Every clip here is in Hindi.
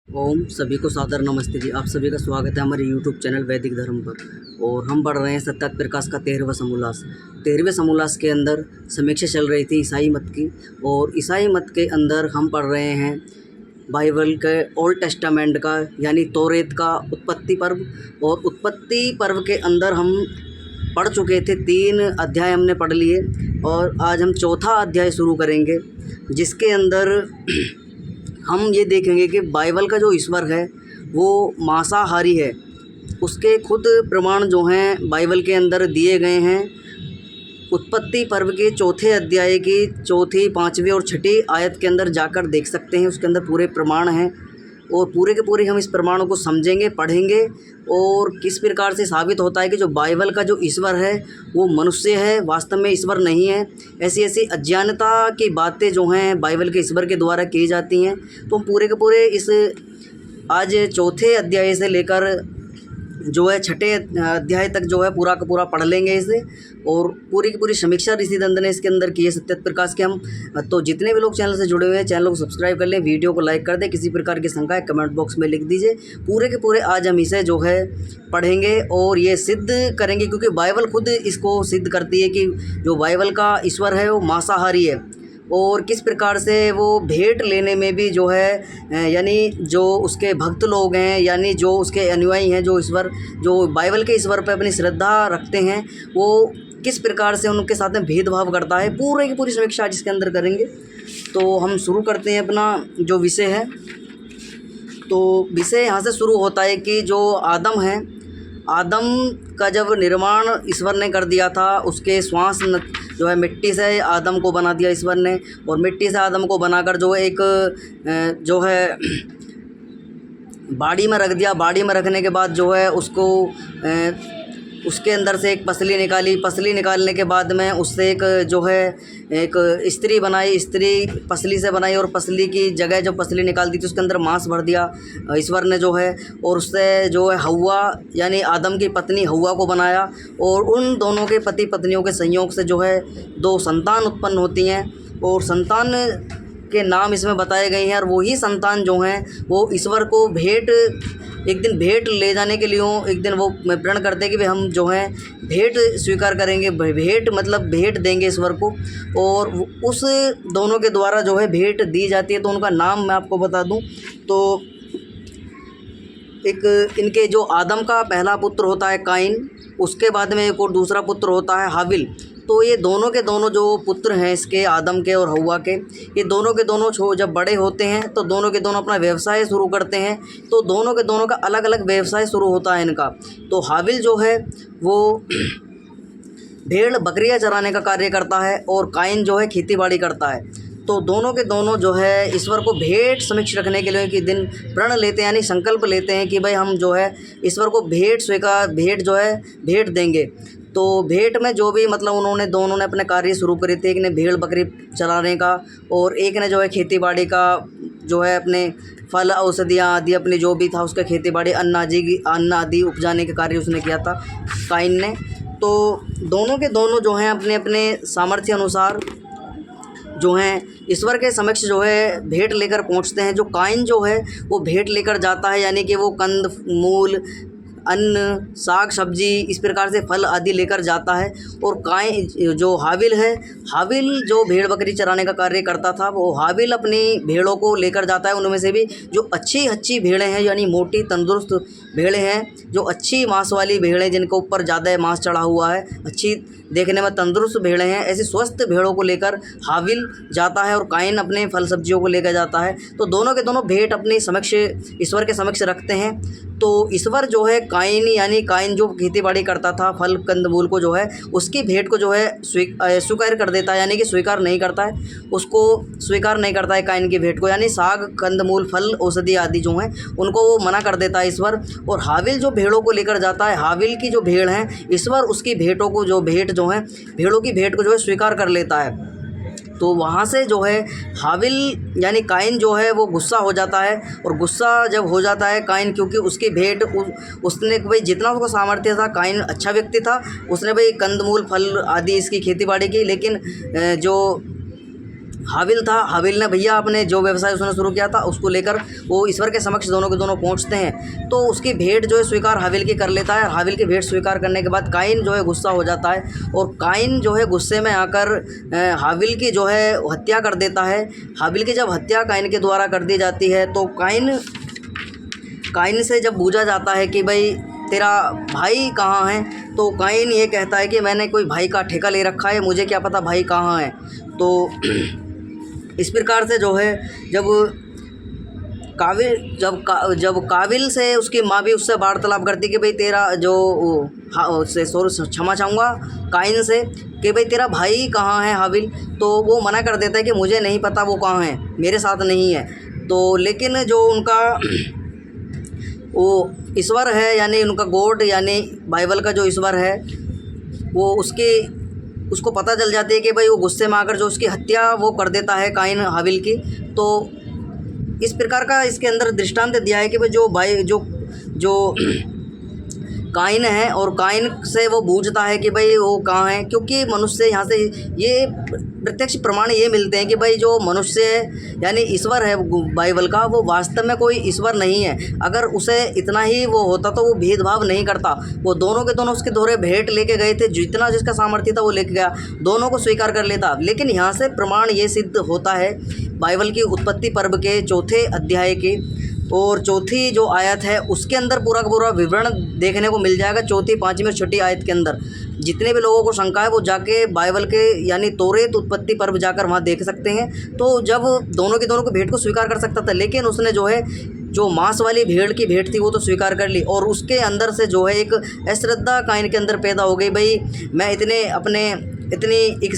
ओम सभी को सादर नमस्ते जी। आप सभी का स्वागत है हमारे यूट्यूब चैनल वैदिक धर्म पर। और हम पढ़ रहे हैं सत्यात प्रकाश का 13वां समोल्लास। 13वें समोल्लास के अंदर समीक्षा चल रही थी ईसाई मत की, और ईसाई मत के अंदर हम पढ़ रहे हैं बाइबल के ओल्ड टेस्टामेंट का यानी तौरेत का उत्पत्ति पर्व। और उत्पत्ति पर्व के अंदर हम पढ़ चुके थे, 3 अध्याय हमने पढ़ लिए, और आज हम चौथा अध्याय शुरू करेंगे, जिसके अंदर हम ये देखेंगे कि बाइबल का जो ईश्वर है वो मांसाहारी है। उसके खुद प्रमाण जो हैं बाइबल के अंदर दिए गए हैं। उत्पत्ति पर्व के चौथे अध्याय की चौथी, 5वीं और 6ठी आयत के अंदर जाकर देख सकते हैं। उसके अंदर पूरे प्रमाण हैं, और पूरे के पूरे हम इस प्रमाणों को समझेंगे, पढ़ेंगे, और किस प्रकार से साबित होता है कि जो बाइबल का जो ईश्वर है वो मनुष्य है, वास्तव में ईश्वर नहीं है। ऐसी ऐसी अज्ञानता की बातें जो हैं बाइबल के ईश्वर के द्वारा की जाती हैं। तो हम पूरे के पूरे इस आज चौथे अध्याय से लेकर जो है 6ठे अध्याय तक जो है पूरा का पूरा पढ़ लेंगे इसे, और पूरी की पूरी समीक्षा ऋषिदंत ने इसके अंदर की है सत्यात प्रकाश के। हम तो जितने भी लोग चैनल से जुड़े हुए हैं, चैनल को सब्सक्राइब कर लें, वीडियो को लाइक कर दें, किसी प्रकार की शंका है कमेंट बॉक्स में लिख दीजिए। पूरे के पूरे आज हम इसे जो है पढ़ेंगे और ये सिद्ध करेंगे, क्योंकि बाइबल खुद इसको सिद्ध करती है कि जो बाइबल का ईश्वर है वो मांसाहारी है। और किस प्रकार से वो भेंट लेने में भी जो है यानी जो उसके भक्त लोग हैं, यानी जो उसके अनुयायी हैं, जो ईश्वर जो बाइबल के ईश्वर पर अपनी श्रद्धा रखते हैं, वो किस प्रकार से उनके साथ में भेदभाव करता है, पूरे की पूरी समीक्षा आज इसके अंदर करेंगे। तो हम शुरू करते हैं अपना जो विषय है। तो विषय यहाँ से शुरू होता है कि जो आदम है, आदम का जब निर्माण ईश्वर ने कर दिया था, उसके श्वास जो है मिट्टी से आदम को बना दिया ईश्वर ने, और मिट्टी से आदम को बनाकर जो एक जो है बाड़ी में रख दिया। बाड़ी में रखने के बाद जो है उसको उसके अंदर से एक पसली निकाली। पसली निकालने के बाद में उससे एक जो है एक स्त्री बनाई। स्त्री पसली से बनाई, और पसली की जगह जो पसली निकाल दी थी उसके अंदर मांस भर दिया ईश्वर ने जो है, और उससे जो है हव्वा यानी आदम की पत्नी हव्वा को बनाया। और उन दोनों के पति पत्नियों के संयोग से जो है 2 संतान उत्पन्न होती हैं, और संतान के नाम इसमें बताए गए हैं। और वही संतान जो हैं वो ईश्वर को एक दिन भेंट ले जाने के लिए एक दिन वो प्रण करते हैं कि भाई हम जो है भेंट स्वीकार करेंगे। भेंट मतलब भेंट देंगे ईश्वर को, और उस दोनों के द्वारा जो है भेंट दी जाती है। तो उनका नाम मैं आपको बता दूं, तो एक इनके जो आदम का पहला पुत्र होता है काइन, उसके बाद में एक और दूसरा पुत्र होता है हाबिल। तो ये दोनों के दोनों जो पुत्र हैं इसके, आदम के और हव्वा के, ये दोनों के दोनों जब बड़े होते हैं तो दोनों के दोनों अपना व्यवसाय शुरू करते हैं। तो दोनों के दोनों का अलग अलग व्यवसाय शुरू होता है इनका। तो हाबिल जो है वो भेड़ बकरियां चराने का कार्य करता है, और काइन जो है खेतीबाड़ी करता है। तो दोनों के दोनों जो है ईश्वर को भेंट समक्ष रखने के लिए कि दिन प्रण लेते हैं, यानी संकल्प लेते हैं कि भाई हम जो है ईश्वर को भेंट जो है भेंट देंगे। तो भेंट में जो भी मतलब उन्होंने दोनों ने अपने कार्य शुरू करे थे, एक ने भेड़ बकरी चलाने का, और एक ने जो है खेतीबाड़ी का जो है अपने फल औषधियाँ आदि अपने जो भी था उसका खेतीबाड़ी अन्न आदि उपजाने के कार्य उसने किया था काइन ने। तो दोनों के दोनों जो हैं अपने अपने सामर्थ्य अनुसार जो हैं ईश्वर के समक्ष जो है भेंट लेकर पहुंचते हैं। जो काइन जो है वो भेंट लेकर जाता है, यानी कि वो कंद मूल अन्न साग सब्जी इस प्रकार से फल आदि लेकर जाता है। और काइन जो हाबिल है, हाबिल जो भेड़ बकरी चराने का कार्य करता था, वो हाबिल अपनी भेड़ों को लेकर जाता है। उनमें से भी जो अच्छी भेड़ें हैं, यानी मोटी तंदुरुस्त भेड़ें हैं, जो अच्छी मांस वाली भेड़ें जिनके ऊपर ज़्यादा मांस चढ़ा हुआ है, अच्छी देखने में तंदुरुस्त भेड़ें हैं, ऐसी स्वस्थ भेड़ों को लेकर हाबिल जाता है, और काइन अपने फल सब्जियों को लेकर जाता है। तो दोनों के दोनों भेंट अपने समक्ष ईश्वर के समक्ष रखते हैं। तो ईश्वर जो है काइन यानी काइन जो खेतीबाड़ी करता था फल कंदमूल को जो है उसकी भेंट को जो है स्वीकार कर देता है, यानी कि स्वीकार नहीं करता है, उसको स्वीकार नहीं करता है काइन की भेंट को, यानी साग कंदमूल फल औषधि आदि जो हैं उनको वो मना कर देता है ईश्वर। और हाबिल जो भेड़ों को लेकर जाता है, हाबिल की जो भेड़ हैं, ईश्वर उसकी भेंटों को जो भेड़ों की भेंट को जो है स्वीकार कर लेता है। तो वहाँ से जो है हाबिल यानी काइन जो है वो गुस्सा हो जाता है, और गुस्सा जब हो जाता है काइन, क्योंकि उसकी भेंट उसने भाई जितना उसको सामर्थ्य था, काइन अच्छा व्यक्ति था, उसने भाई कंदमूल फल आदि इसकी खेतीबाड़ी की, लेकिन जो हाबिल था, हाबिल ने भैया अपने जो व्यवसाय उसने शुरू किया था उसको लेकर वो ईश्वर के समक्ष दोनों के दोनों पहुंचते हैं। तो उसकी भेंट जो है स्वीकार हाबिल की कर लेता है। हाबिल की भेंट स्वीकार करने के बाद काइन जो है गुस्सा हो जाता है और काइन जो है गुस्से में आकर हाबिल की जो है हत्या कर देता है। हाबिल की जब हत्या काइन के द्वारा कर दी जाती है तो काइन से जब पूछा जाता है कि भाई तेरा भाई कहाँ है, तो काइन ये कहता है कि मैंने कोई भाई का ठेका ले रखा है, मुझे क्या पता भाई कहाँ है। तो इस प्रकार से जो है जब काबिल से उसकी माँ भी उससे वार्तालाप करती कि भाई तेरा जो से क्षमा चाहूँगा काइन से कि भाई तेरा भाई कहाँ है हाबिल, तो वो मना कर देता है कि मुझे नहीं पता वो कहाँ है, मेरे साथ नहीं है। तो लेकिन जो उनका वो ईश्वर है यानी उनका गॉड यानी बाइबल का जो ईश्वर है वो उसको पता चल जाती है कि भाई वो गुस्से में आकर जो उसकी हत्या वो कर देता है काइन हाबिल की। तो इस प्रकार का इसके अंदर दृष्टांत दिया है कि भाई जो काइन है और काइन से वो पूछता है कि भाई वो कहाँ है, क्योंकि मनुष्य यहाँ से ये प्रत्यक्ष प्रमाण ये मिलते हैं कि भाई जो मनुष्य है यानी ईश्वर है बाइबल का, वो वास्तव में कोई ईश्वर नहीं है। अगर उसे इतना ही वो होता तो वो भेदभाव नहीं करता, वो दोनों के दोनों उसके दोहरे भेंट लेके गए थे, जितना जिसका सामर्थ्य था वो लेके गया, दोनों को स्वीकार कर लेता। लेकिन यहाँ से प्रमाण ये सिद्ध होता है बाइबल की उत्पत्ति पर्व के 4 अध्याय के और 4 जो आयत है उसके अंदर पूरा का पूरा विवरण देखने को मिल जाएगा। 4, 5 और 6 आयत के अंदर जितने भी लोगों को शंका है वो जाके बाइबल के यानी तौरेत उत्पत्ति पर्व जाकर वहाँ देख सकते हैं। तो जब दोनों के दोनों को भेंट को स्वीकार कर सकता था, लेकिन उसने जो है जो मांस वाली भेड़ की भेंट थी वो तो स्वीकार कर ली और उसके अंदर से जो है एक अश्रद्धा काइन के अंदर पैदा हो गई। भाई मैं इतनी एक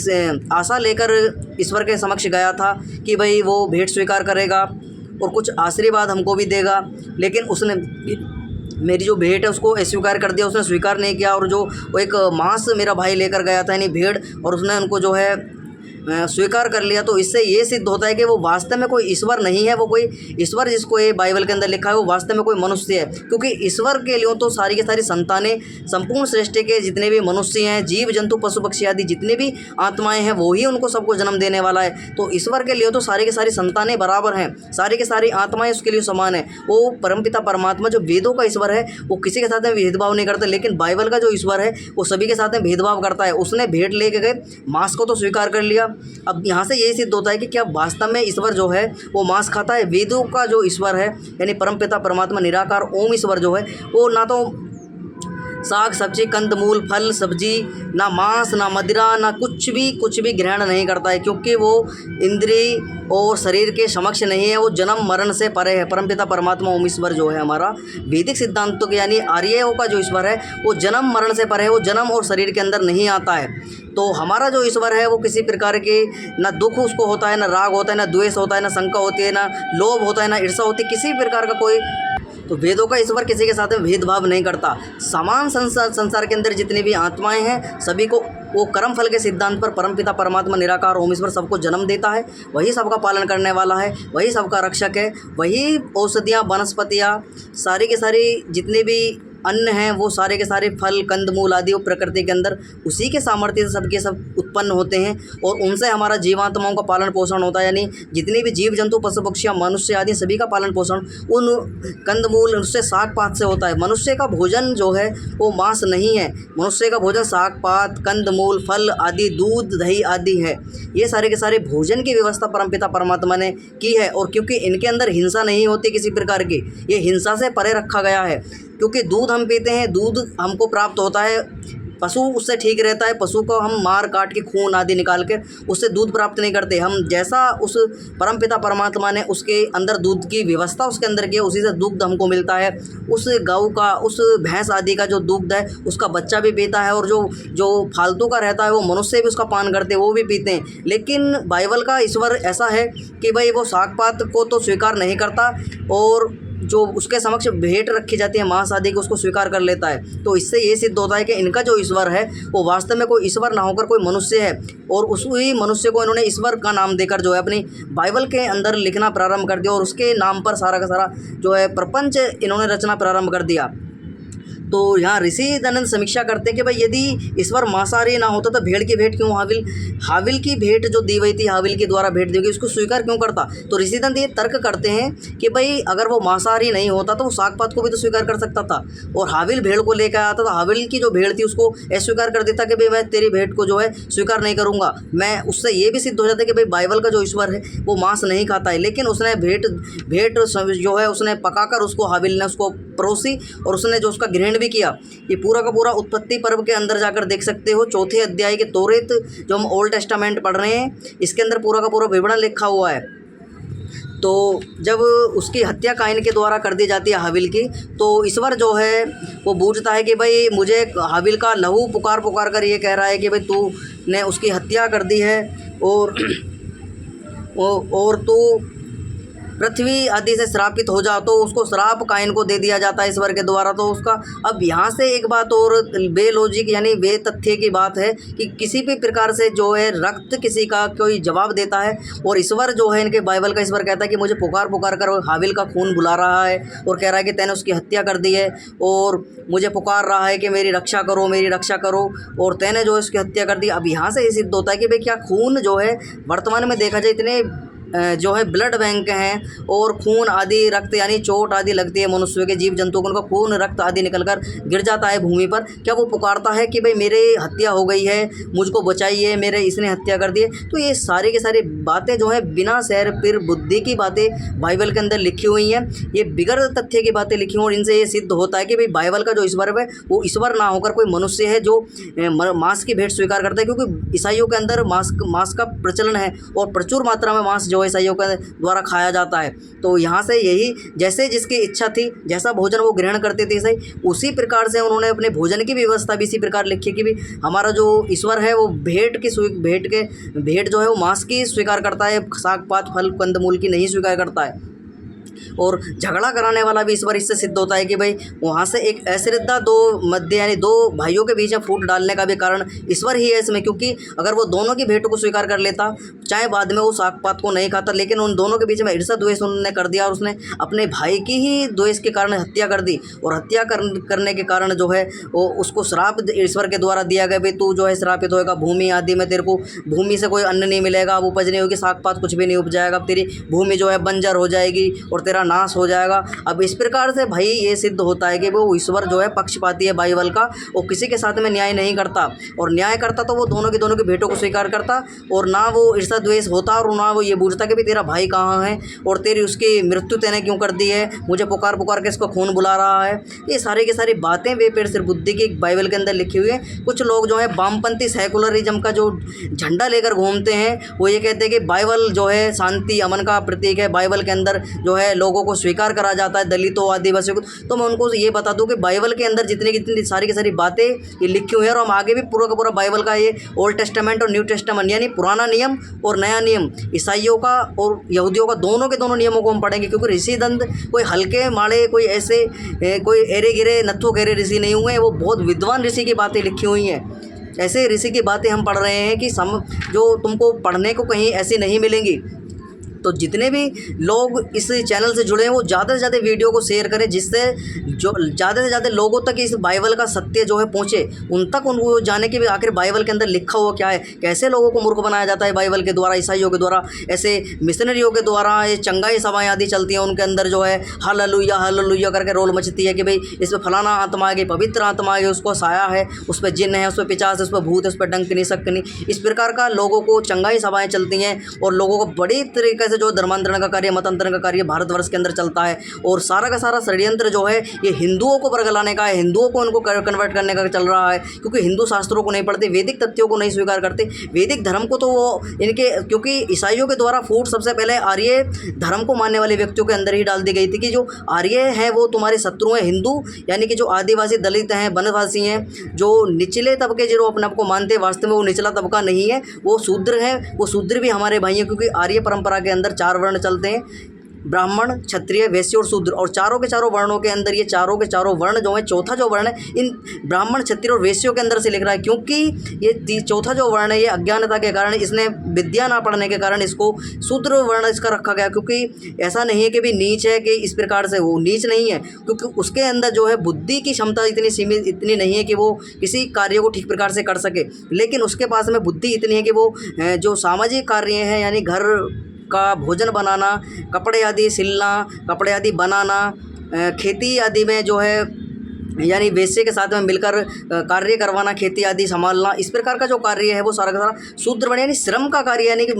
आशा लेकर ईश्वर के समक्ष गया था कि भाई वो भेंट स्वीकार करेगा और कुछ आशीर्वाद हमको भी देगा, लेकिन उसने मेरी जो भेंट है उसको अस्वीकार कर दिया, उसने स्वीकार नहीं किया। और जो वो एक मांस मेरा भाई लेकर गया था यानी भेड़, और उसने उनको जो है स्वीकार कर लिया। तो इससे ये सिद्ध होता है कि वो वास्तव में कोई ईश्वर नहीं है। वो कोई ईश्वर जिसको ये बाइबल के अंदर लिखा है वो वास्तव में कोई मनुष्य है, क्योंकि ईश्वर के लिए तो सारी की सारी संतानें संपूर्ण सृष्टि के जितने भी मनुष्य हैं, जीव जंतु पशु पक्षी आदि जितने भी आत्माएं हैं वो ही उनको सबको जन्म देने वाला है। तो ईश्वर के लिए तो सारी की सारी संतानें बराबर हैं, सारी की सारी आत्माएं उसके लिए समान है। वो परमपिता परमात्मा जो वेदों का ईश्वर है वो किसी के साथ में भेदभाव नहीं करता, लेकिन बाइबल का जो ईश्वर है वो सभी के साथ में भेदभाव करता है। उसने भेंट लेके गए, मांस को तो स्वीकार कर लिया। अब यहाँ से यही सिद्ध होता है कि क्या वास्तव में ईश्वर जो है वो मांस खाता है। वेदों का जो ईश्वर है यानी परमपिता परमात्मा निराकार ओम ईश्वर जो है वो ना तो साग सब्जी कंदमूल फल सब्जी ना मांस ना मदिरा ना कुछ भी ग्रहण नहीं करता है, क्योंकि वो इंद्रिय और शरीर के समक्ष नहीं है, वो जन्म मरण से परे है। परमपिता परमात्मा ओम ईश्वर जो है हमारा वैदिक सिद्धांतों के यानी आर्यों का जो ईश्वर है वो जन्म मरण से परे है, वो जन्म और शरीर के अंदर नहीं आता है। तो हमारा जो ईश्वर है वो किसी प्रकार के ना दुख उसको होता है, ना राग होता है, ना द्वेष होता है, ना शंका होती है, ना लोभ होता है, ना ईर्ष्या होती है, किसी प्रकार का कोई। तो वेदों का ईश्वर किसी के साथ में भेदभाव नहीं करता। समान संसार के अंदर जितनी भी आत्माएं हैं सभी को वो कर्म फल के सिद्धांत पर परमपिता परमात्मा निराकार ओम ईश्वर सबको जन्म देता है, वही सबका पालन करने वाला है, वही सबका रक्षक है, वही औषधियाँ वनस्पतियाँ सारी के सारी जितने भी अन्न हैं वो सारे के सारे फल कंदमूल आदि वो प्रकृति के अंदर उसी के सामर्थ्य से सबके सब उत्पन्न होते हैं और उनसे हमारा जीवात्माओं का पालन पोषण होता है। यानी जितने भी जीव जंतु पशु पक्षियाँ मनुष्य आदि सभी का पालन पोषण उन कंदमूल उससे साग पात से होता है। मनुष्य का भोजन जो है वो मांस नहीं है, मनुष्य का भोजन साग पात कंदमूल फल आदि दूध दही आदि है। ये सारे के सारे भोजन की व्यवस्था परमपिता परमात्मा ने की है और क्योंकि इनके अंदर हिंसा नहीं होती किसी प्रकार की, ये हिंसा से परे रखा गया है। क्योंकि दूध हम पीते हैं, दूध हमको प्राप्त होता है, पशु उससे ठीक रहता है, पशु को हम मार काट के खून आदि निकाल कर उससे दूध प्राप्त नहीं करते। हम जैसा उस परमपिता परमात्मा ने उसके अंदर दूध की व्यवस्था उसके अंदर की उसी से दुग्ध हमको मिलता है। उस गौ का उस भैंस आदि का जो दुग्ध है उसका बच्चा भी पीता है और जो फालतू का रहता है वो मनुष्य भी उसका पान करते हैं, वो भी पीते हैं। लेकिन बाइबल का ईश्वर ऐसा है कि भाई वो साग पात को तो स्वीकार नहीं करता और जो उसके समक्ष भेंट रखी जाती है मांस आदि को उसको स्वीकार कर लेता है। तो इससे ये सिद्ध होता है कि इनका जो ईश्वर है वो वास्तव में कोई ईश्वर ना होकर कोई मनुष्य है और उसी मनुष्य को इन्होंने ईश्वर का नाम देकर जो है अपनी बाइबल के अंदर लिखना प्रारंभ कर दिया और उसके नाम पर सारा का सारा जो है प्रपंच इन्होंने रचना प्रारंभ कर दिया। तो यहाँ ऋषि दयानंद समीक्षा करते हैं कि भाई यदि ईश्वर मांसाहारी ना होता तो भेड़ की भेंट क्यों हाविल की भेंट जो दी हुई थी, हाविल के द्वारा भेंट दी गई, उसको स्वीकार क्यों करता। तो ऋषि दयानंद ये तर्क करते हैं कि भाई अगर वो मांसाहारी नहीं होता तो वो साग पात को भी तो स्वीकार कर सकता था, और हाविल भेड़ को लेकर आया था तो हाविल की जो भेड़ थी उसको अस्वीकार कर देता कि भाई मैं तेरी भेंट को जो है स्वीकार नहीं करूँगा। मैं उससे ये भी सिद्ध हो जाता है कि भाई बाइबल का जो ईश्वर है वो मांस नहीं खाता है, लेकिन उसने भेंट जो है उसने पकाकर उसको हाविल ने उसको परोसी और उसने जो उसका ग्रहण भी किया। ये पूरा का पूरा उत्पत्ति पर्व के अंदर जाकर देख सकते हो, चौथे अध्याय के तौरेत जो हम ओल्ड टेस्टामेंट पढ़ रहे हैं इसके अंदर पूरा का पूरा विवरण लिखा हुआ है। तो जब उसकी हत्या काइन के द्वारा कर दी जाती है हाविल की, तो ईश्वर जो है वो पूछता है कि भाई मुझे हाविल का लहू पुकार पुकार कर ये कह रहा है कि भाई तूने उसकी हत्या कर दी है और तू पृथ्वी आदि से श्रापित हो जा, तो उसको श्राप काइन को दे दिया जाता है ईश्वर के द्वारा। तो उसका अब यहाँ से एक बात और बेलॉजिक यानी बेतथ्य की बात है कि किसी भी प्रकार से जो है रक्त किसी का कोई जवाब देता है, और ईश्वर जो है इनके बाइबल का ईश्वर कहता है कि मुझे पुकार पुकार कर हाविल का खून बुला रहा है और कह रहा है कि तैने उसकी हत्या कर दी है और मुझे पुकार रहा है कि मेरी रक्षा करो, मेरी रक्षा करो, और तैने जो है उसकी हत्या कर दी। अब यहाँ से ये सिद्ध होता है कि भाई क्या खून जो है वर्तमान में देखा जाए इतने जो है ब्लड बैंक हैं और खून आदि रक्त यानी चोट आदि लगती है मनुष्य के जीव जंतुओं को, उनका खून रक्त आदि निकलकर गिर जाता है भूमि पर, क्या वो पुकारता है कि भाई मेरे हत्या हो गई है, मुझको बचाइए, मेरे इसने हत्या कर दी है। तो ये सारी की सारी बातें जो है बिना सैर फिर बुद्धि की बातें बाइबल के अंदर लिखी हुई हैं, ये बिगर तथ्य की बातें लिखी हुई, और इनसे ये सिद्ध होता है कि भाई बाइबल का जो ईश्वर है वो ईश्वर ना होकर कोई मनुष्य है जो मांस की भेंट स्वीकार करता है, क्योंकि ईसाइयों के अंदर मांस का प्रचलन है और प्रचुर मात्रा में मांस जो है ईसाइयों के द्वारा खाया जाता है। तो यहाँ से यही जैसे जिसकी इच्छा थी जैसा भोजन वो ग्रहण करते थे ईसाई, उसी प्रकार से उन्होंने अपने भोजन की व्यवस्था भी इसी प्रकार लिखी कि भी हमारा जो ईश्वर है वो भेंट जो है वो मांस की स्वीकार करता है, साग पात फल कंदमूल की नहीं स्वीकार करता है। और झगड़ा कराने वाला भी ईश्वर इससे सिद्ध होता है कि भाई वहाँ से एक अश्रद्धा दो मध्य यानी दो भाइयों के बीच में फूट डालने का भी कारण ईश्वर ही है इसमें, क्योंकि अगर वो दोनों की भेंट को स्वीकार कर लेता, चाहे बाद में वो साग पात को नहीं खाता, लेकिन उन दोनों के बीच में ईर्ष्या द्वेष उन्होंने कर दिया और उसने अपने भाई की ही द्वेष के कारण हत्या कर दी, और हत्या करने के कारण जो है वो उसको श्राप ईश्वर के द्वारा दिया गया, भाई तू जो है श्रापित होएगा, भूमि आदि में तेरे को भूमि से कोई अन्न नहीं मिलेगा, अब उपज नहीं होगी, साग पात कुछ भी नहीं उपजाएगा, अब तेरी भूमि जो है बंजर हो जाएगी और तेरा नाश हो जाएगा। अब इस प्रकार से भाई ये सिद्ध होता है कि वो ईश्वर जो है पक्षपाती है बाइबल का, वो किसी के साथ में न्याय नहीं करता, और न्याय करता तो वो दोनों की भेंटों को स्वीकार करता, और ना वो ईर्ष्या द्वेष होता और ना वो ये पूछता कि भाई तेरा भाई कहाँ है और तेरी उसकी मृत्यु तैने क्यों कर दी है, मुझे पुकार पुकार के इसको खून बुला रहा है। ये सारी की सारी बातें वे पेड़ सिर बुद्धि की बाइबल के अंदर लिखी हुई है। कुछ लोग जो है वामपंथी सेकुलरिज्म का जो झंडा लेकर घूमते हैं, वो ये कहते हैं कि बाइबल जो है शांति अमन का प्रतीक है, बाइबल के अंदर जो है लोगों को स्वीकार करा जाता है, दलितों आदिवासियों को। तो मैं उनको ये बता दूं कि बाइबल के अंदर जितनी सारी की सारी बातें ये लिखी हुई हैं, और हम आगे भी पूरा का पूरा बाइबल का ये ओल्ड टेस्टामेंट और न्यू टेस्टामेंट यानी पुराना नियम और नया नियम ईसाइयों का और यहूदियों का दोनों के दोनों नियमों को हम पढ़ेंगे, क्योंकि ऋषि दंत कोई हल्के माड़े कोई ऐसे कोई एरे गिरे नत्थों घेरे ऋषि नहीं हुए, वो बहुत विद्वान ऋषि की बातें लिखी हुई हैं। ऐसे ऋषि की बातें हम पढ़ रहे हैं कि जो तुमको पढ़ने को कहीं ऐसी नहीं मिलेंगी। तो जितने भी लोग इस चैनल से जुड़े हैं वो ज़्यादा से ज़्यादा वीडियो को शेयर करें, जिससे जो ज़्यादा से ज़्यादा लोगों तक इस बाइबल का सत्य जो है पहुँचे, उन तक उनको जाने के भी आखिर बाइबल के अंदर लिखा हुआ क्या है, कैसे लोगों को मूर्ख बनाया जाता है बाइबल के द्वारा, ईसाइयों के द्वारा, ऐसे मिशनरियों के द्वारा ये चंगाई सभाएँ आदि चलती हैं, उनके अंदर जो है हालेलुया करके रोल मचती है कि भाई इसमें फलाना आत्मा आ गई, पवित्र आत्मा आ गई, उसको साया है, उस पर जिन्न है, उस पर पिचास है, उस पर भूत है, उस पर डंकनी सकनी, इस प्रकार का लोगों को चंगाई सभाएँ चलती हैं, और लोगों को बड़ी तरीके से जो धर्मांतरण का कार्य मतांतरण का कार्य भारतवर्ष के अंदर चलता है, और सारा का सारा षड्यंत्र जो है ये हिंदुओं को बरगलाने का है, हिंदुओं को उनको कन्वर्ट करने का चल रहा है, क्योंकि हिंदू शास्त्रों को नहीं पढ़ते, वैदिक तथ्यों को नहीं स्वीकार करते, वैदिक धर्म को तो वो इनके क्योंकि ईसाइयों के द्वारा फूट सबसे पहले आर्य धर्म को मानने वाले व्यक्तियों के अंदर ही डाल दी गई थी कि जो आर्य हैं वो तुम्हारे शत्रु हैं, हिंदू यानी कि जो आदिवासी दलित हैं वनवासी हैं, जो निचले तबके जो अपने आप को मानते हैं, वास्तव में वो निचला तबका नहीं है, वो शूद्र हैं, वो शूद्र भी हमारे भाई हैं, क्योंकि आर्य परंपरा के अंदर 4 वर्ण चलते हैं, ब्राह्मण, क्षत्रिय, वैश्य और शूद्र, और चारों के चारों वर्णों के अंदर ये चारों के चारों वर्ण जो है, चौथा जो वर्ण है इन ब्राह्मण, क्षत्रिय और वैश्यों के अंदर से लिख रहा है, क्योंकि ये चौथा जो वर्ण है ये अज्ञानता के कारण, इसने विद्या ना पढ़ने के कारण इसको शूद्र वर्ण इसका रखा गया। क्योंकि ऐसा नहीं है कि भी नीच है कि इस प्रकार से, वो नीच नहीं है, क्योंकि उसके अंदर जो है बुद्धि की क्षमता इतनी सीमित, इतनी नहीं है कि वो किसी कार्य को ठीक प्रकार से कर सके, लेकिन उसके पास में बुद्धि इतनी है कि वो जो सामाजिक कार्य हैं, यानी घर का भोजन बनाना, कपड़े आदि सिलना, कपड़े आदि बनाना, खेती आदि में जो है यानी वेश्या के साथ में मिलकर कार्य करवाना, खेती आदि संभालना, इस प्रकार का जो कार्य है वो सारा का सारा शूद्र वर्ण, यानी श्रम का कार्य, यानी कि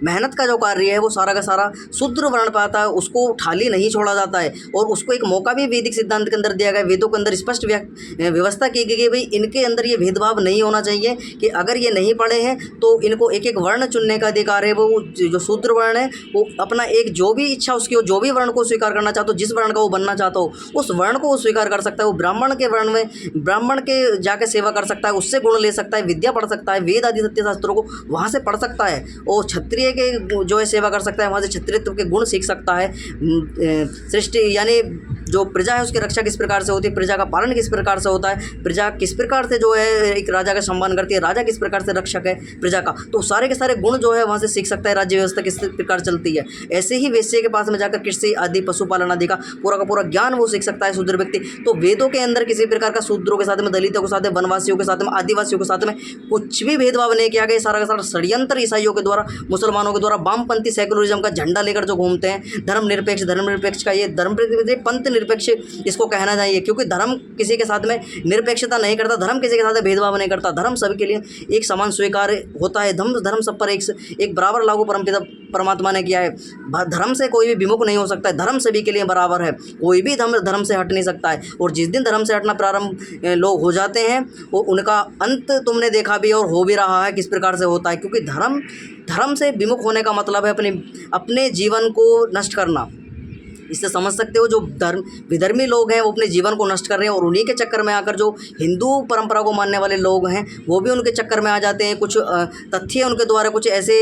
मेहनत का जो कार्य है वो सारा का सारा शूद्र वर्ण पाता है। उसको खाली नहीं छोड़ा जाता है, और उसको एक मौका भी वैदिक सिद्धांत के अंदर दिया गया है। वेदों के अंदर स्पष्ट व्यवस्था की गई कि भाई इनके अंदर ये भेदभाव नहीं होना चाहिए, कि अगर ये नहीं पढ़े हैं तो इनको एक एक वर्ण चुनने का अधिकार है। वो जो शूद्र वर्ण है वो अपना एक जो भी इच्छा उसकी हो, जो भी वर्ण को स्वीकार करना चाहता हो, जिस वर्ण का वो बनना चाहता हो उस वर्ण को वो स्वीकार कर सकता है। वो ब्राह्मण के वर्ण में ब्राह्मण के जाके सेवा कर सकता है, उससे गुण ले सकता है, विद्या पढ़ सकता है, वेद आदि सत्य शास्त्रों को वहाँ से पढ़ सकता है, और क्षत्रिय के जो है सेवा कर सकता है, वहाँ से क्षत्रियत्व के गुण सीख सकता है। सृष्टि यानी जो प्रजा है उसकी रक्षा किस प्रकार से होती है, प्रजा का पालन किस प्रकार से होता है, प्रजा किस प्रकार से जो है एक राजा का सम्मान करती है, राजा किस प्रकार से रक्षक है प्रजा का, तो सारे के सारे गुण जो है वहाँ से सीख सकता है। राज्य व्यवस्था किस प्रकार चलती है, ऐसे ही वैश्य के पास में जाकर कृषि आदि पशुपालन आदि का पूरा ज्ञान वो सीख सकता है शूद्र व्यक्ति। तो वेदों के अंदर किसी प्रकार का शूद्रों के साथ में, दलितों के साथ में, वनवासियों के साथ में, आदिवासियों के साथ में कुछ भी भेदभाव नहीं किया गया। सारा का सारा षड्यंत्र ईसाइयों के द्वारा, मुसलमानों के द्वारा, वामपंथी सेकुलरिज्म का झंडा लेकर जो घूमते हैं, धर्मनिरपेक्ष का ये पंथ निरपेक्ष इसको कहना चाहिए, क्योंकि धर्म किसी के साथ में निरपेक्षता नहीं करता, धर्म किसी के साथ भेदभाव नहीं करता, धर्म सभी के लिए एक समान स्वीकार होता है। धर्म सब पर एक बराबर लागू परमपिता परमात्मा ने किया है। धर्म से कोई भी विमुख नहीं हो सकता है, धर्म सभी के लिए बराबर है, कोई भी धर्म से हट नहीं सकता है। और जिस दिन धर्म से हटना प्रारंभ लोग हो जाते हैं वो उनका अंत तुमने देखा भी और हो भी रहा है किस प्रकार से होता है। क्योंकि धर्म से विमुख होने का मतलब है अपने जीवन को नष्ट करना। इससे समझ सकते हो जो विधर्मी लोग हैं वो अपने जीवन को नष्ट कर रहे हैं, और उन्हीं के चक्कर में आकर जो हिंदू परंपरा को मानने वाले लोग हैं वो भी उनके चक्कर में आ जाते हैं। कुछ तथ्य उनके द्वारा, कुछ ऐसे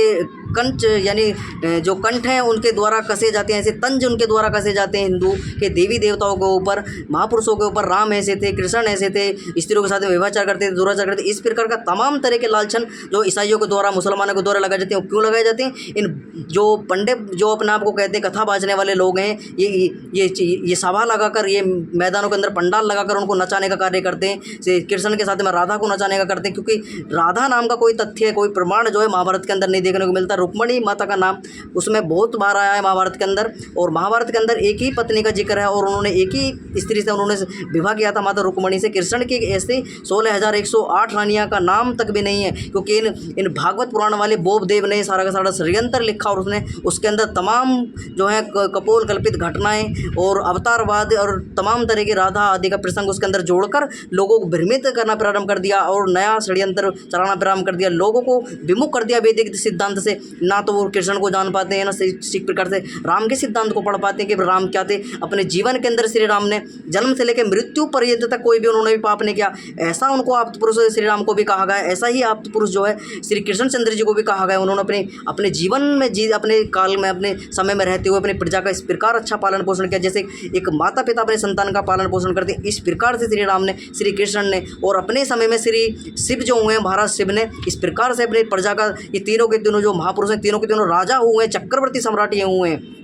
कंठ यानी जो कंठ हैं उनके द्वारा कसे जाते हैं, ऐसे तंज उनके द्वारा कसे जाते हैं हिंदू के देवी देवताओं के ऊपर, महापुरुषों के ऊपर। राम ऐसे थे, कृष्ण ऐसे थे, स्त्रियों के साथ में व्यभिचार करते थे, दुराचार करते थे। इस प्रकार का तमाम तरह के लालछन जो ईसाइयों के द्वारा, मुसलमानों के द्वारा लगाए जाते हैं। क्यों लगाए जाते हैं? इन जो पंडित जो अपने आप को कहते हैं कथा बाजने वाले लोग हैं, ये सभा लगाकर, ये मैदानों के अंदर पंडाल लगाकर उनको नचाने का कार्य करते हैं। से कृष्ण के साथ में राधा को नचाने का करते हैं, क्योंकि राधा नाम का कोई तथ्य, कोई प्रमाण जो है महाभारत के अंदर नहीं देखने को मिलता। रुक्मणी माता का नाम उसमें बहुत बार आया है महाभारत के अंदर, और महाभारत के अंदर एक ही पत्नी का जिक्र है, और उन्होंने एक ही स्त्री से उन्होंने विवाह किया था, माता रुक्मणी से। कृष्ण की ऐसे 16,108 रानियाँ का नाम तक भी नहीं है, क्योंकि इन भागवत पुराण वाले बोब देव ने सारा का सारा षड्यंत्र लिखा, और उसने उसके अंदर तमाम जो है कपोल कल्पित घटनाएं और अवतारवाद और तमाम तरह की राधा आदि का प्रसंग उसके अंदर जोड़कर लोगों को भ्रमित करना प्रारंभ कर दिया, और नया षड्यंत्र चलाना प्रारंभ कर दिया, लोगों को विमुख कर दिया वैदिक सिद्धांत से। ना तो वो कृष्ण को जान पाते हैं, ना इसी प्रकार से राम के सिद्धांत को पढ़ पाते हैं कि राम क्या थे। अपने जीवन के अंदर श्री राम ने जन्म से लेकर मृत्यु पर्यंत तक कोई भी उन्होंने भी पाप नहीं किया, ऐसा उनको आप्त पुरुष श्री राम को भी कहा गया। ऐसा ही आप्त पुरुष जो है श्री कृष्णचंद्र जी को भी कहा गया। उन्होंने अपने जीवन में अपने काल में, अपने समय में रहते हुए अपनी प्रजा का इस प्रकार अच्छा पालन पोषण किया, जैसे एक माता पिता अपने संतान का पालन पोषण करते हैं, इस प्रकार से श्री राम ने, श्री कृष्ण ने, और अपने समय में श्री शिव जो हुए हैं, महाराज शिव ने इस प्रकार से अपनी प्रजा का, ये तीनों के तीनों जो महापुरुष हैं, तीनों के तीनों राजा हुए हैं, चक्रवर्ती सम्राट ये हुए हैं,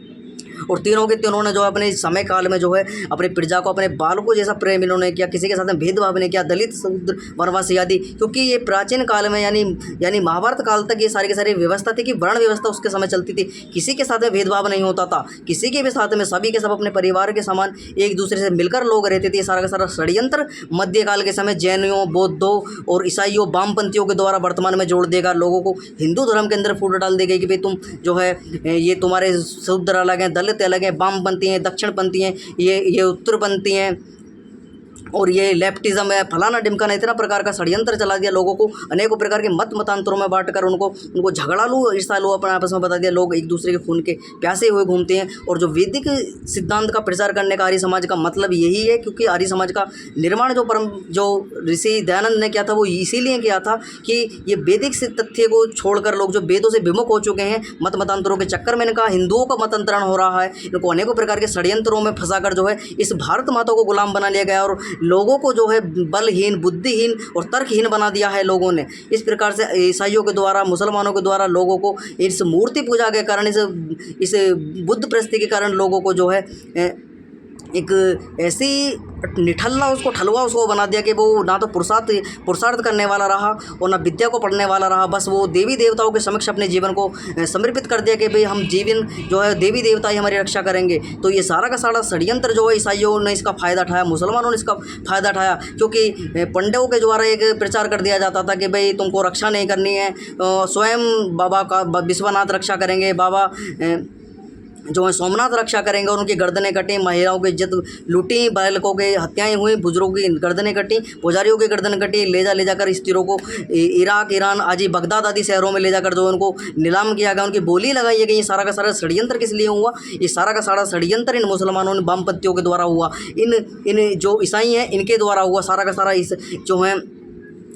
और तीनों के तीनों ने जो अपने समय काल में जो है अपनी प्रजा को, अपने बालकों जैसा प्रेम इन्होंने किया, किसी के साथ में भेदभाव नहीं किया, दलित शूद्र वनवासी आदि। क्योंकि ये प्राचीन काल में यानी महाभारत काल तक ये सारी की सारी व्यवस्था थी कि वर्ण व्यवस्था उसके समय चलती थी, किसी के साथ में भेदभाव नहीं होता था, किसी के भी साथ में सभी के सब अपने परिवार के समान एक दूसरे से मिलकर लोग रहते थे। सारा का सारा षड्यंत्र मध्यकाल के समय जैनियों, बौद्धों और ईसाइयों, वामपंथियों के द्वारा वर्तमान में जोड़ देगा, लोगों को हिंदू धर्म के अंदर फूट डाल दी गई कि भाई तुम जो है ये तुम्हारे शूद्र अलग हैं, दलित अलग हैं, वामपंथी हैं, दक्षिणपंथी हैं, ये उत्तरपंथी हैं, और ये लेफ्टिज्म है, फलाना ढिमकाना, इतना प्रकार का षड्यंत्र चला दिया लोगों को, अनेकों प्रकार के मतांतरों में बांटकर उनको झगड़ालू ईर्ष्यालु अपने आपस में बता दिया। लोग एक दूसरे के खून के प्यासे हुए घूमते हैं। और जो वैदिक सिद्धांत का प्रचार करने का आर्य समाज का मतलब यही है, क्योंकि आर्य समाज का निर्माण जो ऋषि दयानंद ने किया था वो इसीलिए किया था कि ये वैदिक तथ्य को छोड़कर लोग जो वेदों से विमुख हो चुके हैं, मतांतरों के चक्कर में इनका हिंदुओं का मतांतरण हो रहा है, इनको अनेकों प्रकार के षड्यंत्रों में फंसाकर जो है इस भारत माता को गुलाम बना लिया गया और लोगों को जो है बलहीन, बुद्धिहीन और तर्कहीन बना दिया है लोगों ने। इस प्रकार से ईसाइयों के द्वारा, मुसलमानों के द्वारा लोगों को इस मूर्ति पूजा के कारण, इस बुद्ध प्रस्ति के कारण लोगों को जो है एक ऐसी निठल्ला ठलुआ उसको बना दिया कि वो ना तो पुरुषार्थ करने वाला रहा और ना विद्या को पढ़ने वाला रहा। बस वो देवी देवताओं के समक्ष अपने जीवन को समर्पित कर दिया कि भाई हम जीवन जो है देवी देवता ही हमारी रक्षा करेंगे। तो ये सारा का सारा षड्यंत्र जो है ईसाइयों ने इसका फ़ायदा उठाया, मुसलमानों ने इसका फ़ायदा उठाया, क्योंकि पंडितों के द्वारा एक प्रचार कर दिया जाता था कि भाई तुमको रक्षा नहीं करनी है, स्वयं बाबा का विश्वनाथ रक्षा करेंगे, बाबा जो है सोमनाथ रक्षा करेंगे। और उनकी गर्दनें कटी, महिलाओं की इज्जत लूटी, बालकों की हत्याएं हुई, बुजुर्गों की गर्दनें कटी, पुजारियों की गर्दन कटी, ले जाकर स्त्रियों को इराक, ईरान, आदि बगदाद आदि शहरों में ले जाकर जो उनको नीलाम किया गया, उनकी बोली लगाई गई। ये सारा का सारा षड्यंत्र किस लिए हुआ? ये सारा का सारा षड्यंत्र इन मुसलमानों ने वामपंथियों के द्वारा हुआ, इन जो ईसाई हैं इनके द्वारा हुआ। सारा का सारा इस जो है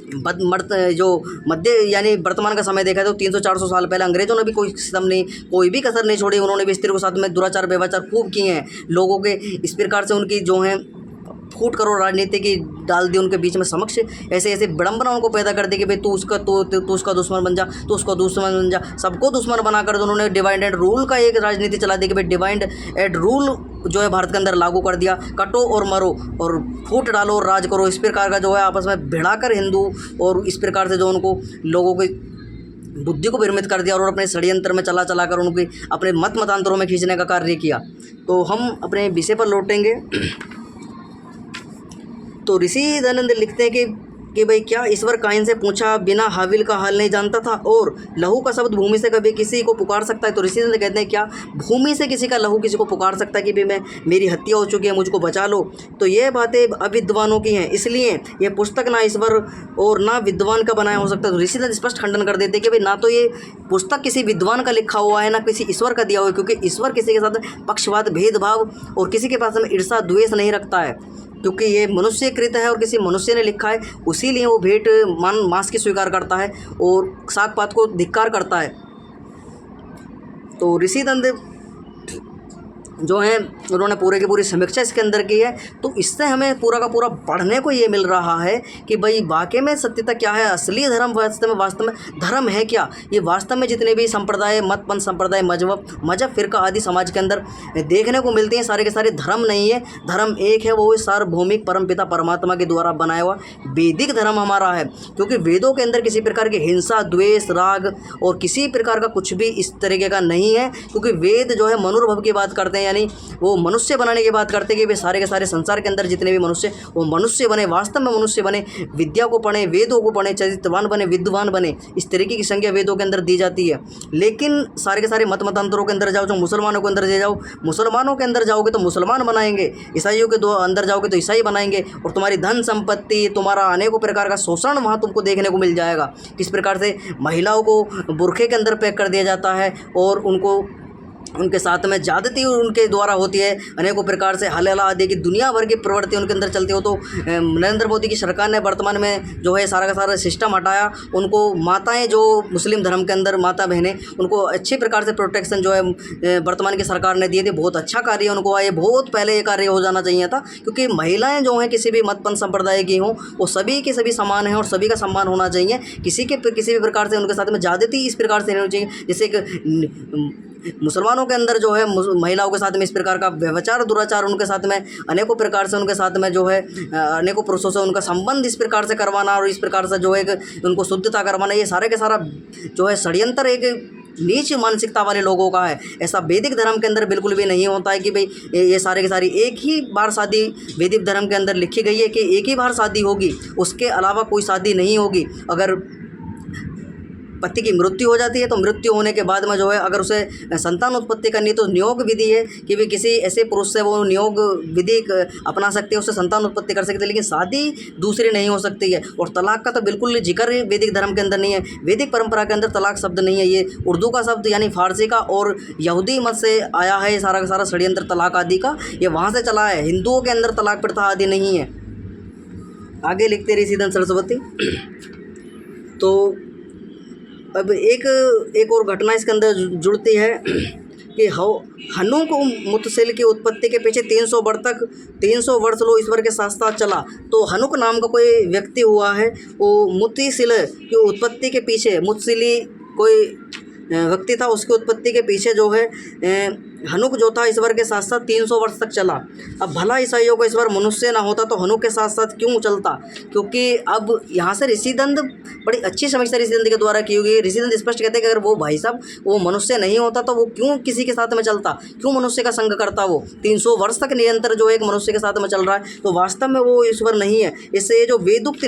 जो मध्य यानी वर्तमान का समय देखा तो 300-400 साल पहले अंग्रेजों ने भी कोई सिस्टम नहीं, कोई भी कसर नहीं छोड़ी। उन्होंने भी स्त्रियों के साथ में दुराचार व्यवचार खूब किए हैं लोगों के। इस प्रकार से उनकी जो है फूट करो राजनीति की डाल दी उनके बीच में समक्ष, ऐसे विडंबना उनको पैदा कर दी कि भाई तू उसका दुश्मन बन जा, तू उसका दुश्मन बन जा। सबको दुश्मन बनाकर उन्होंने डिवाइड एंड रूल का एक राजनीति चला दी कि भाई डिवाइड एंड रूल जो है भारत के अंदर लागू कर दिया। कटो और मरो और फूट डालो और राज करो, इस प्रकार का जो है आपस में भिड़ाकर हिंदू और इस प्रकार से जो उनको लोगों की बुद्धि को विरमित कर दिया और अपने षड्यंत्र में चला कर उनके अपने मतांतरों में खींचने का कार्य किया। तो हम अपने विषय पर लौटेंगे। तो ऋषि दयानंद लिखते हैं कि भाई क्या ईश्वर कायन से पूछा बिना हाविल का हाल नहीं जानता था, और लहू का शब्द भूमि से कभी किसी को पुकार सकता है? तो ऋषि दयानंद कहते हैं क्या भूमि से किसी का लहू किसी को पुकार सकता है कि भाई मेरी हत्या हो चुकी है, मुझको बचा लो? तो ये बातें अविद्वानों की हैं, इसलिए ये पुस्तक ना ईश्वर और ना विद्वान का बनाया हो सकता। तो ऋषि दयानंद स्पष्ट खंडन कर देते हैं कि भाई ना तो ये पुस्तक किसी विद्वान का लिखा हुआ है, ना किसी ईश्वर का दिया हुआ है, क्योंकि ईश्वर किसी के साथ पक्षपात, भेदभाव और किसी के पास में ईर्षा द्वेष नहीं रखता है, क्योंकि ये मनुष्यकृत है और किसी मनुष्य ने लिखा है। उसीलिए वो भेंट मांस की स्वीकार करता है और साग पात को धिक्कार करता है। तो ऋषि दयानंद जो है उन्होंने पूरे की पूरी समीक्षा इसके अंदर की है। तो इससे हमें पूरा का पूरा पढ़ने को ये मिल रहा है कि भाई वाकई में सत्यता क्या है, असली धर्म वास्तव में धर्म है क्या। ये वास्तव में जितने भी संप्रदाय, मतपंथ संप्रदाय, मजहब फिरका आदि समाज के अंदर देखने को मिलते हैं, सारे के सारे धर्म नहीं है। धर्म एक है, वो सार्वभौमिक परमपिता परमात्मा के द्वारा बनाया हुआ वैदिक धर्म हमारा है। क्योंकि वेदों के अंदर किसी प्रकार की हिंसा, द्वेष, राग और किसी प्रकार का कुछ भी इस तरीके का नहीं है, क्योंकि वेद जो है मनुर्भव की बात करते हैं, यानी वो मनुष्य बनाने की बात करते हैं कि वे सारे के सारे संसार के अंदर जितने भी मनुष्य, वो मनुष्य बने, वास्तव में मनुष्य बने, विद्या को पढ़ें, वेदों को पढ़ें, चरित्रवान बने, विद्वान बने। इस तरीके की संज्ञा वेदों के अंदर दी जाती है। लेकिन सारे के सारे मतांतरों के अंदर जाओ, जो मुसलमानों के अंदर जाओ, मुसलमानों के अंदर जाओगे तो मुसलमान बनाएंगे, ईसाइयों के अंदर जाओगे तो ईसाई बनाएंगे, और तुम्हारी धन संपत्ति, तुम्हारा अनेकों प्रकार का शोषण वहाँ तुमको देखने को मिल जाएगा। किस प्रकार से महिलाओं को बुरखे के अंदर पैक कर दिया जाता है और उनके साथ में ज़्यादती उनके द्वारा होती है। अनेकों प्रकार से हलाला आदि की दुनिया भर की प्रवृत्ति उनके अंदर चलती हो। तो नरेंद्र मोदी की सरकार ने वर्तमान में जो है सारा का सारा सिस्टम हटाया। उनको माताएं, जो मुस्लिम धर्म के अंदर माता बहनें, उनको अच्छी प्रकार से प्रोटेक्शन जो है वर्तमान की सरकार ने दिए थे। बहुत अच्छा कार्य उनको आए, बहुत पहले ये कार्य हो जाना चाहिए था, क्योंकि महिलाएँ जो हैं किसी भी मतपंथ संप्रदाय की हों, वो सभी के सभी समान हैं और सभी का सम्मान होना चाहिए। किसी भी प्रकार से उनके साथ में ज़्यादती इस प्रकार से नहीं होनी चाहिए। जैसे कि मुसलमानों के अंदर जो है महिलाओं के साथ में इस प्रकार का व्यभिचार, दुराचार, उनके साथ में अनेकों प्रकार से उनके साथ में जो है अनेकों पुरुषों से उनका संबंध इस प्रकार से करवाना और इस प्रकार से जो है उनको शुद्धता करवाना, ये सारे के सारा जो है षड्यंत्र एक नीच मानसिकता वाले लोगों का है। ऐसा वैदिक धर्म के अंदर बिल्कुल भी नहीं होता है कि भाई ये सारे की सारी एक ही बार शादी वैदिक धर्म के अंदर लिखी गई है कि एक ही बार शादी होगी, उसके अलावा कोई शादी नहीं होगी। अगर पति की मृत्यु हो जाती है, तो मृत्यु होने के बाद में जो है अगर उसे संतान उत्पत्ति करनी है तो नियोग विधि है कि भी किसी ऐसे पुरुष से वो नियोग विधि अपना सकते हैं, उससे संतान उत्पत्ति कर सकते हैं, लेकिन शादी दूसरी नहीं हो सकती है। और तलाक का तो बिल्कुल जिक्र वैदिक धर्म के अंदर नहीं है, वैदिक परंपरा के अंदर तलाक शब्द नहीं है, ये उर्दू का शब्द यानी फारसी का और यहूदी मत से आया है। सारा का सारा षड्यंत्र तलाक आदि का ये वहाँ से चला है, हिंदुओं के अंदर तलाक प्रथा आदि नहीं है। आगे लिखते ऋषिधन सरस्वती। तो अब एक और घटना इसके अंदर जुड़ती है कि हनुक मुतसिल की उत्पत्ति के पीछे 300 वर्ष लो ईश्वर के साथ साथ चला। तो हनुक नाम का कोई व्यक्ति हुआ है, वो मुतसिल की उत्पत्ति के पीछे, मुतसिली कोई व्यक्ति था, उसकी उत्पत्ति के पीछे जो है हनुक जो था ईश्वर के साथ साथ 300 वर्ष तक चला। अब भला ईसाइयों को ईश्वर मनुष्य ना होता तो हनुक के साथ साथ क्यों चलता? क्योंकि अब यहाँ से ऋषिदंत बड़ी अच्छी समीक्षा ऋषिदंत के द्वारा की हुई। ऋषिदंत स्पष्ट कहते हैं कि अगर वो भाई साहब वो मनुष्य नहीं होता तो वो क्यों किसी के साथ में चलता, क्यों मनुष्य का संग करता? वो 300 वर्ष तक निरंतर जो एक मनुष्य के साथ में चल रहा है, तो वास्तव में वो ईश्वर नहीं है। इससे ये जो वेदुक्त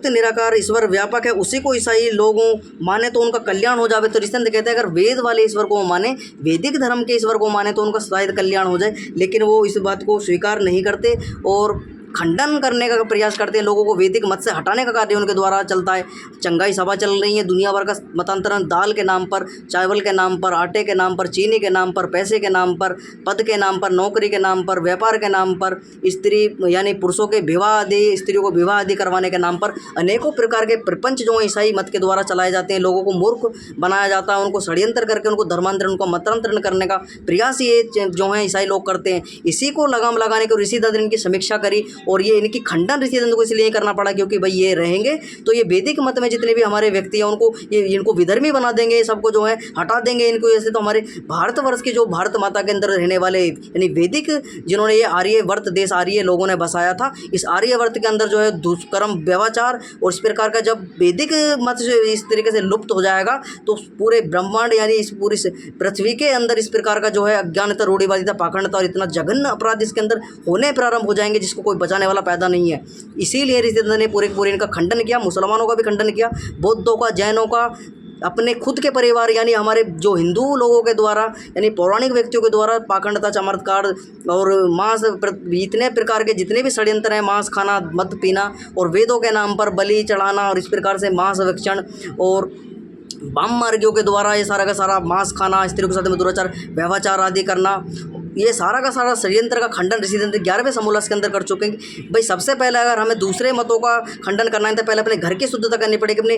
निराकार ईश्वर व्यापक है, उसी को ईसाई लोगों माने तो उनका कल्याण हो जावे। तो ऋषिदंत कहते हैं अगर वेद वाले ईश्वर को माने, वैदिक धर्म के ईश्वर को माने तो उनका शायद कल्याण हो जाए, लेकिन वो इस बात को स्वीकार नहीं करते और खंडन करने का प्रयास करते हैं। लोगों को वैदिक मत से हटाने का कार्य उनके द्वारा चलता है। चंगाई सभा चल रही है, दुनिया भर का मतांतरण दाल के नाम पर, चावल के नाम पर, आटे के नाम पर, चीनी के नाम पर, पैसे के नाम पर, पद के नाम पर, नौकरी के नाम पर, व्यापार के नाम पर, स्त्री यानी पुरुषों के विवाह आदि, स्त्रियों को विवाह आदि करवाने के नाम पर अनेकों प्रकार के प्रपंच जो ईसाई मत के द्वारा चलाए जाते हैं। लोगों को मूर्ख बनाया जाता है, उनको षड्यंत्र करके उनको धर्मांतरण, उनको मतांतरण करने का प्रयास ये जो है ईसाई लोग करते हैं। इसी को लगाम लगाने को ऋषिदंत ने इनकी समीक्षा करी और ये इनकी खंडन ऋषिदंत को इसलिए करना पड़ा क्योंकि भाई ये रहेंगे तो ये वैदिक मत में जितने भी हमारे व्यक्ति हैं उनको ये इनको विधर्मी बना देंगे, सबको जो है हटा देंगे इनको। ऐसे तो हमारे भारतवर्ष की जो भारत माता के अंदर रहने वाले यानी वैदिक जिन्होंने ये आर्यवर्त देश आर्य लोगों ने बसाया था, इस आर्यवर्त के अंदर जो है दुष्कर्म व्यभिचार और इस प्रकार का जब वैदिक मत इस तरीके से लुप्त हो जाएगा तो पूरे ब्रह्मांड यानी इस पूरी पृथ्वी के अंदर इस प्रकार का जो है अज्ञानता, रूढ़िवादिता, पाखंडता और इतना जघन्य अपराध इसके अंदर होने प्रारंभ हो जाएंगे जिसको कोई बचाने वाला पैदा नहीं है। इसीलिए ऋषिदंत ने पूरे इनका खंडन किया, मुसलमानों का भी खंडन किया, बौद्धों का, जैनों का, अपने खुद के परिवार यानी हमारे जो हिंदू लोगों के द्वारा यानी पौराणिक व्यक्तियों के द्वारा पाखंडता, चमत्कार और मांस इतने प्रकार के जितने भी षड्यंत्र हैं, मांस खाना, मद पीना और वेदों के नाम पर बलि चढ़ाना और इस प्रकार से मांस भक्षण और वाम मार्गियों के द्वारा ये सारा का सारा मांस खाना, स्त्रियों के साथ में दुराचार, व्यभिचार आदि करना, ये सारा का सारा षड्यंत्र का खंडन ऋषिदंत 11वें समोल्लास के अंदर कर चुके हैं। भाई सबसे पहले अगर हमें दूसरे मतों का खंडन करना है तो पहले अपने घर की शुद्धता करनी पड़ेगी,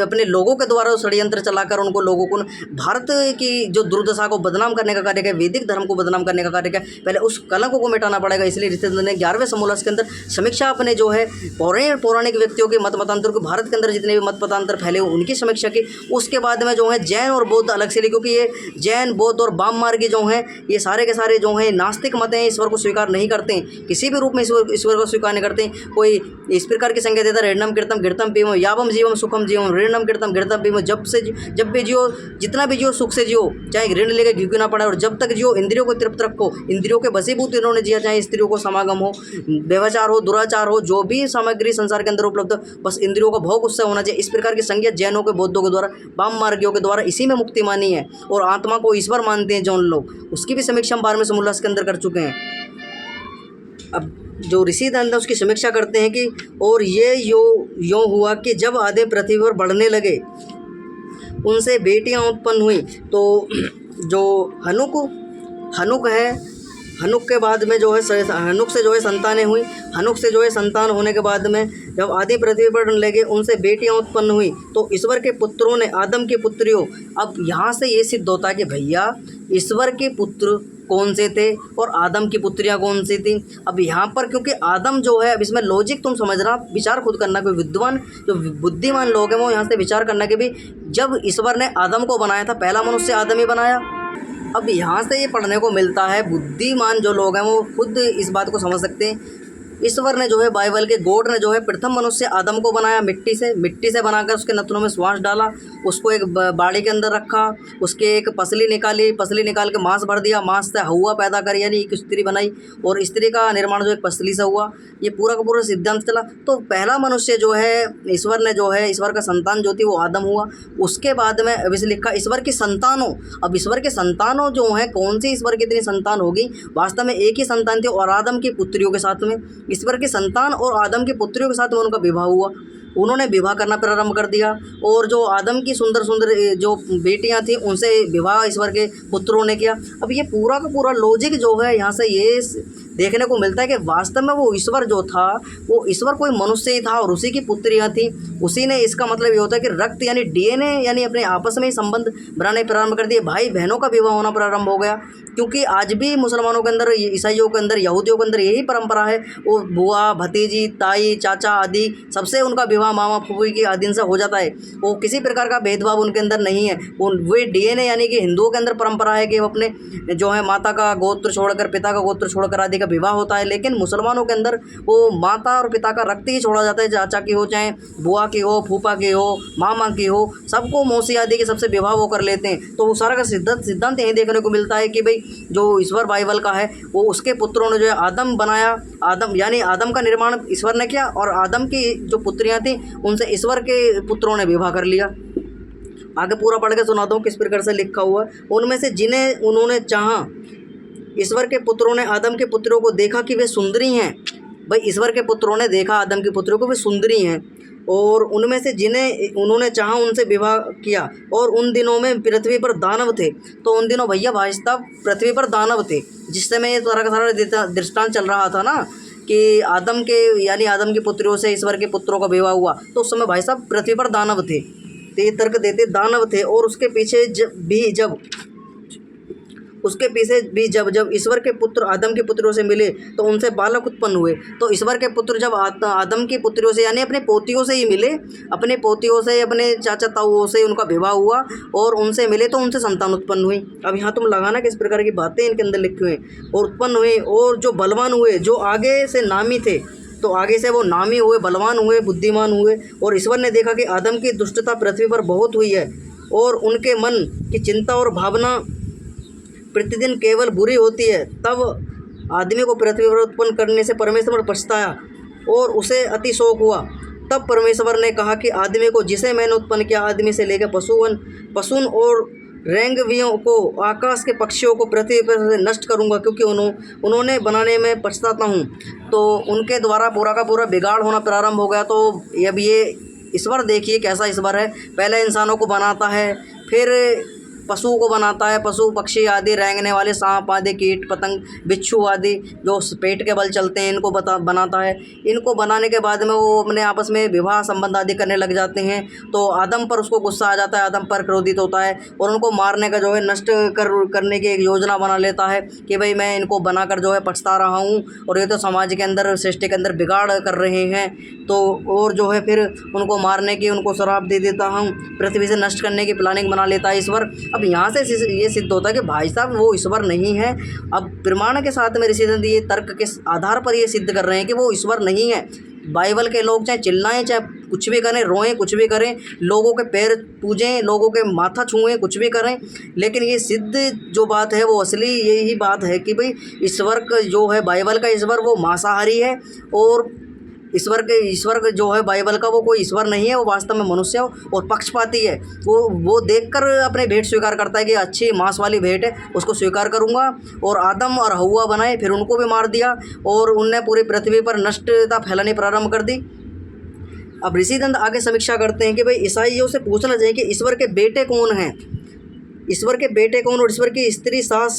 अपने लोगों के द्वारा षड्यंत्र चलाकर उनको लोगों को भारत की जो दुर्दशा को बदनाम करने का कार्य किया, वैदिक धर्म को बदनाम करने का कार्य किया, पहले उस कलंक को मिटाना पड़ेगा। इसलिए ऋषिदंत ने 11वें समोल्लास के अंदर समीक्षा अपने जो है पौराणिक व्यक्तियों के मत मतांतर को, भारत के अंदर जितने भी मत मतांतर फैले उनकी समीक्षा की। उसके बाद में जो है जैन और बौद्ध अलग से लिए, क्योंकि ये जैन, बौद्ध और वाम मार्गी जो हैं ये सारे के सारे जो हैं नास्तिक मत हैं, ईश्वर को स्वीकार नहीं करते हैं, किसी भी रूप में ईश्वर को स्वीकार नहीं करते हैं। कोई इस प्रकार की संज्ञा देता है ऋणम कीर्तम घृतम पीवम यावम जीवम सुखम जीवम, ऋणम कीर्तम घृतम पीवम, जब भी जियो, जितना भी जियो सुख से जियो, चाहे ऋण लेकर घी क्यों ना पड़ा, और जब तक जियो इंद्रियों को तृप्त रखो, इंद्रियों के वशीभूत इन्होंने जिया, चाहे स्त्रियों को समागम हो, व्यभिचार हो, दुराचार हो, जो भी सामग्री संसार के अंदर उपलब्ध बस इंद्रियों का भोग उससे होना चाहिए। इस प्रकार की संज्ञा जैनों के, बौद्धों के द्वारा, वाम मार्गियों के द्वारा इसी में मुक्ति मानी है। और आत्मा को ईश्वर मानते हैं जो लोग, उसकी भी समीक्षा हम 12वें समोल्लास के अंदर कर चुके हैं। अब जो ऋषिदंत है उसकी समीक्षा करते हैं कि और ये यो हुआ कि जब आधे पृथ्वी पर बढ़ने लगे उनसे बेटियां उत्पन्न हुई। तो जो हनुक है, हनुक के बाद में जो है हनुक से जो है संतानें हुई, हनुक से जो है संतान होने के बाद में जब आदि पृथ्वी पर लगे उनसे बेटियां उत्पन्न हुई तो ईश्वर के पुत्रों ने आदम की पुत्रियों। अब यहाँ से ये सिद्ध होता है कि भैया ईश्वर के पुत्र कौन से थे और आदम की पुत्रियां कौन सी थी। अब यहाँ पर क्योंकि आदम जो है, अब इसमें लॉजिक तुम समझना, विचार खुद करना, कोई विद्वान जो बुद्धिमान लोग हैं वो यहाँ से विचार करना कि भी जब ईश्वर ने आदम को बनाया था, पहला मनुष्य आदम ही बनाया। अब यहाँ से ये पढ़ने को मिलता है, बुद्धिमान जो लोग हैं वो खुद इस बात को समझ सकते हैं ईश्वर ने जो है बाइबल के गॉड ने जो है प्रथम मनुष्य आदम को बनाया मिट्टी से बनाकर उसके नथनों में श्वास डाला, उसको एक बाड़ी के अंदर रखा, उसके एक पसली निकाल के मांस भर दिया, मांस से हवा पैदा करी यानी एक स्त्री बनाई और स्त्री का निर्माण जो एक पसली से हुआ। ये पूरा का पूरा सिद्धांत चला। तो पहला मनुष्य जो है ईश्वर ने जो है ईश्वर का संतान जो थी वो आदम हुआ। उसके बाद में अब इसे लिखा ईश्वर की संतानों। अब ईश्वर के संतानों जो हैं कौन सी ईश्वर की इतनी संतान होगी, वास्तव में एक ही संतान थी और आदम की पुत्रियों के साथ में ईश्वर की संतान और आदम की पुत्रियों के साथ में उनका विवाह हुआ। उन्होंने विवाह करना प्रारंभ कर दिया और जो आदम की सुंदर सुंदर जो बेटियां थी उनसे विवाह ईश्वर के पुत्रों ने किया। अब ये पूरा का पूरा लॉजिक जो है यहाँ से ये देखने को मिलता है कि वास्तव में वो ईश्वर जो था वो ईश्वर कोई मनुष्य ही था और उसी की पुत्रियां थी। उसी ने, इसका मतलब ये होता है कि रक्त यानी डीएनए यानी अपने आपस में ही संबंध बनाने प्रारंभ कर दिए, भाई बहनों का विवाह होना प्रारंभ हो गया। क्योंकि आज भी मुसलमानों के अंदर, ईसाइयों के अंदर, यहूदियों के अंदर यही परंपरा है। वो बुआ, भतीजी, ताई, चाचा आदि सबसे उनका विवाह मामा फूफी की आदि से हो जाता है। वो किसी प्रकार का भेदभाव उनके अंदर नहीं है। वे डीएनए यानी कि हिंदुओं के अंदर परंपरा है कि वो अपने जो है माता का गोत्र छोड़कर, पिता का गोत्र छोड़कर आदि का विवाह होता है। लेकिन मुसलमानों के अंदर वो माता और पिता का रक्त ही छोड़ा जाता है, चाचा की हो, चाहे बुआ की हो, फूफा की हो, मामा की हो, सबको मौसी आदि के सबसे विवाह वो कर लेते हैं। तो वो सारा का सिद्धांत यही देखने को मिलता है कि भाई जो ईश्वर बाइबल का है वो उसके पुत्रों ने जो है आदम बनाया। आदम यानी आदम का निर्माण ईश्वर ने किया और आदम की जो पुत्रियां थी उनसे ईश्वर के पुत्रों ने विवाह कर लिया। आगे पूरा पढ़ के सुनाता हूँ किस प्रकार से लिखा हुआ है। उनमें से जिन्हें उन्होंने चाहा, ईश्वर के पुत्रों ने आदम के पुत्रों को देखा कि वे सुंदरी हैं। भाई ईश्वर के पुत्रों ने देखा आदम के पुत्रों को वे सुंदरी हैं और उनमें से जिन्हें उन्होंने चाहा उनसे विवाह किया। और उन दिनों में पृथ्वी पर दानव थे। तो उन दिनों भैया भाई साहब पृथ्वी पर दानव थे, जिस समय ये सारा का सारा दृष्टांत चल रहा था ना कि आदम के यानी आदम की पुत्रियों से ईश्वर के पुत्रों का विवाह हुआ, तो उस समय भाई साहब पृथ्वी पर दानव थे। तो ये तर्क देते दानव थे। और उसके पीछे जब ईश्वर के पुत्र आदम के पुत्रों से मिले तो उनसे बालक उत्पन्न हुए। तो ईश्वर के पुत्र जब आदम की पुत्रियों से यानी अपने पोतियों से ही मिले, अपने पोतियों से, अपने चाचा ताऊओं से उनका विवाह हुआ और उनसे मिले तो उनसे संतान उत्पन्न हुई। अब यहाँ तुम लगाना किस प्रकार की बातें इनके अंदर लिखी हुई और उत्पन्न हुए। और जो बलवान हुए, जो आगे से नामी थे, तो आगे से वो नामी हुए, बलवान हुए, बुद्धिमान हुए। और ईश्वर ने देखा कि आदम की दुष्टता पृथ्वी पर बहुत हुई है और उनके मन की चिंता और भावना प्रतिदिन केवल बुरी होती है। तब आदमी को पृथ्वी पर उत्पन्न करने से परमेश्वर पछताया और उसे अति शोक हुआ। तब परमेश्वर ने कहा कि आदमी को जिसे मैंने उत्पन्न किया, आदमी से लेकर पशुन और रेंगवियों को, आकाश के पक्षियों को पृथ्वी पर नष्ट करूंगा, क्योंकि उन्होंने बनाने में पछताता हूँ। तो उनके द्वारा पूरा का पूरा बिगाड़ होना प्रारंभ हो गया। तो अब ये ईश्वर देखिए कैसा ईश्वर है। पहले इंसानों को बनाता है, फिर पशुओं को बनाता है, पशु पक्षी आदि, रेंगने वाले सांप आदि, कीट पतंग, बिच्छू आदि जो पेट के बल चलते हैं, इनको बनाता है। इनको बनाने के बाद में वो अपने आपस में विवाह संबंध आदि करने लग जाते हैं। तो आदम पर उसको गुस्सा आ जाता है, आदम पर क्रोधित होता है और उनको मारने का जो है नष्ट करने की एक योजना बना लेता है कि भाई मैं इनको बनाकर जो है पछता रहा हूँ और ये तो समाज के अंदर, सृष्टि के अंदर बिगाड़ कर रहे हैं। तो और जो है फिर उनको मारने की, उनको श्राप दे देता हूँ, पृथ्वी से नष्ट करने की प्लानिंग बना लेता है ईश्वर। अब यहाँ से ये सिद्ध होता है कि भाई साहब वो ईश्वर नहीं है। अब प्रमाण के साथ में ऋषिदंत ये तर्क के आधार पर ये सिद्ध कर रहे हैं कि वो ईश्वर नहीं है। बाइबल के लोग चाहे चिल्लाएं, चाहे कुछ भी करें, रोएं, कुछ भी करें, लोगों के पैर पूजें, लोगों के माथा छुएं, कुछ भी करें, लेकिन ये सिद्ध जो बात है वो असली यही बात है कि भाई ईश्वर का जो है, बाइबल का ईश्वर वो मांसाहारी है और ईश्वर जो है बाइबल का वो कोई ईश्वर नहीं है, वो वास्तव में मनुष्य और पक्षपाती है। वो देखकर अपने भेंट स्वीकार करता है कि अच्छी मांस वाली भेंट है, उसको स्वीकार करूंगा। और आदम और हव्वा बनाए, फिर उनको भी मार दिया और उनने पूरी पृथ्वी पर नष्टता फैलानी प्रारंभ कर दी। अब ऋषिदंत आगे समीक्षा करते हैं कि भाई ईसाइयों से पूछना चाहिए कि ईश्वर के बेटे कौन हैं, ईश्वर के बेटे कौन और ईश्वर की स्त्री, सास,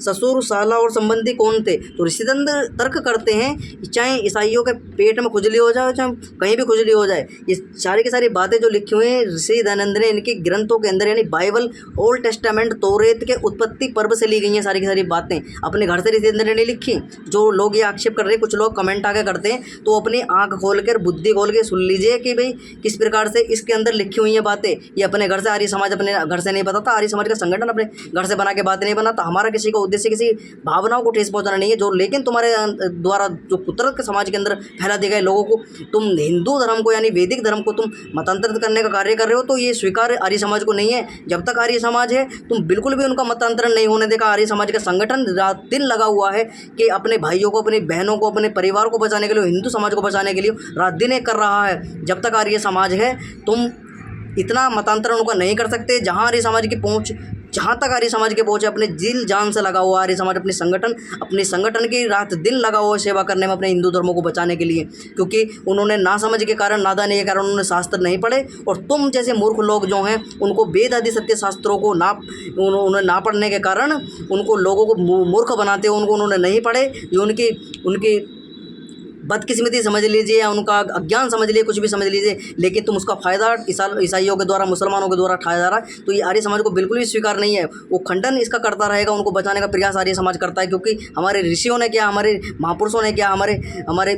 ससुर, साला और संबंधी कौन थे। तो ऋषिदंत तर्क करते हैं चाहे ईसाइयों के पेट में खुजली हो जाए, चाहे कहीं भी खुजली हो जाए, ये सारी की सारी बातें जो लिखी हुई हैं ऋषि दयानंद ने इनके ग्रंथों के अंदर यानी बाइबल, ओल्ड टेस्टामेंट, तौरेत के उत्पत्ति पर्व से ली गई हैं। सारी की सारी बातें अपने घर से ऋषिदंत ने नहीं लिखी। जो लोग ये आक्षेप कर रहे हैं, कुछ लोग कमेंट आगे करते हैं, तो अपनी आँख खोल कर, बुद्धि खोल के सुन लीजिए कि भाई किस प्रकार से इसके अंदर लिखी हुई हैं बातें। ये अपने घर से, आर्य समाज अपने घर से नहीं बताता, आर्य समाज का संगठन अपने घर से बना के बात नहीं बनाता। हमारा किसी का उद्देश्य किसी भावनाओं को ठेस पहुँचाना नहीं है, जो लेकिन तुम्हारे द्वारा जो कुदरत के समाज के अंदर फैला दिए गए लोगों को, तुम हिंदू धर्म को यानी वैदिक धर्म को तुम मतांतरित करने का कार्य कर रहे हो, तो ये स्वीकार आर्य समाज को नहीं है। जब तक आर्य समाज है तुम बिल्कुल भी उनका मतांतरण नहीं होने देगा। आर्य समाज का संगठन रात दिन लगा हुआ है कि अपने भाइयों को, अपनी बहनों को, अपने परिवार को बचाने के लिए, हिंदू समाज को बचाने के लिए रात दिन एक कर रहा है। जब तक आर्य समाज है तुम इतना मतांतरण उनका नहीं कर सकते। जहाँ आर्य समाज की पहुँच, जहाँ तक आर्य समाज के पहुँचे, अपने दिल जान से लगा हुआ आर्य समाज अपने संगठन की रात दिन लगा हुआ सेवा करने में, अपने हिंदू धर्मों को बचाने के लिए। क्योंकि उन्होंने ना समझ के कारण, नादानी के कारण उन्होंने शास्त्र नहीं पढ़े, और तुम जैसे मूर्ख लोग जो हैं उनको वेद आदि सत्य शास्त्रों को उन्होंने ना पढ़ने के कारण उनको लोगों को मूर्ख बनाते हो। उनको उन्होंने नहीं पढ़े, ये उनकी बदकिस्मती समझ लीजिए या उनका अज्ञान समझ लीजिए, कुछ भी समझ लीजिए, लेकिन तुम उसका फ़ायदा ईसाइयों के द्वारा, मुसलमानों के द्वारा उठाया जा रहा है। तो ये आर्य समाज को बिल्कुल भी स्वीकार नहीं है। वो खंडन इसका करता रहेगा, उनको बचाने का प्रयास आर्य समाज करता है। क्योंकि हमारे ऋषियों ने क्या, हमारे महापुरुषों ने क्या, हमारे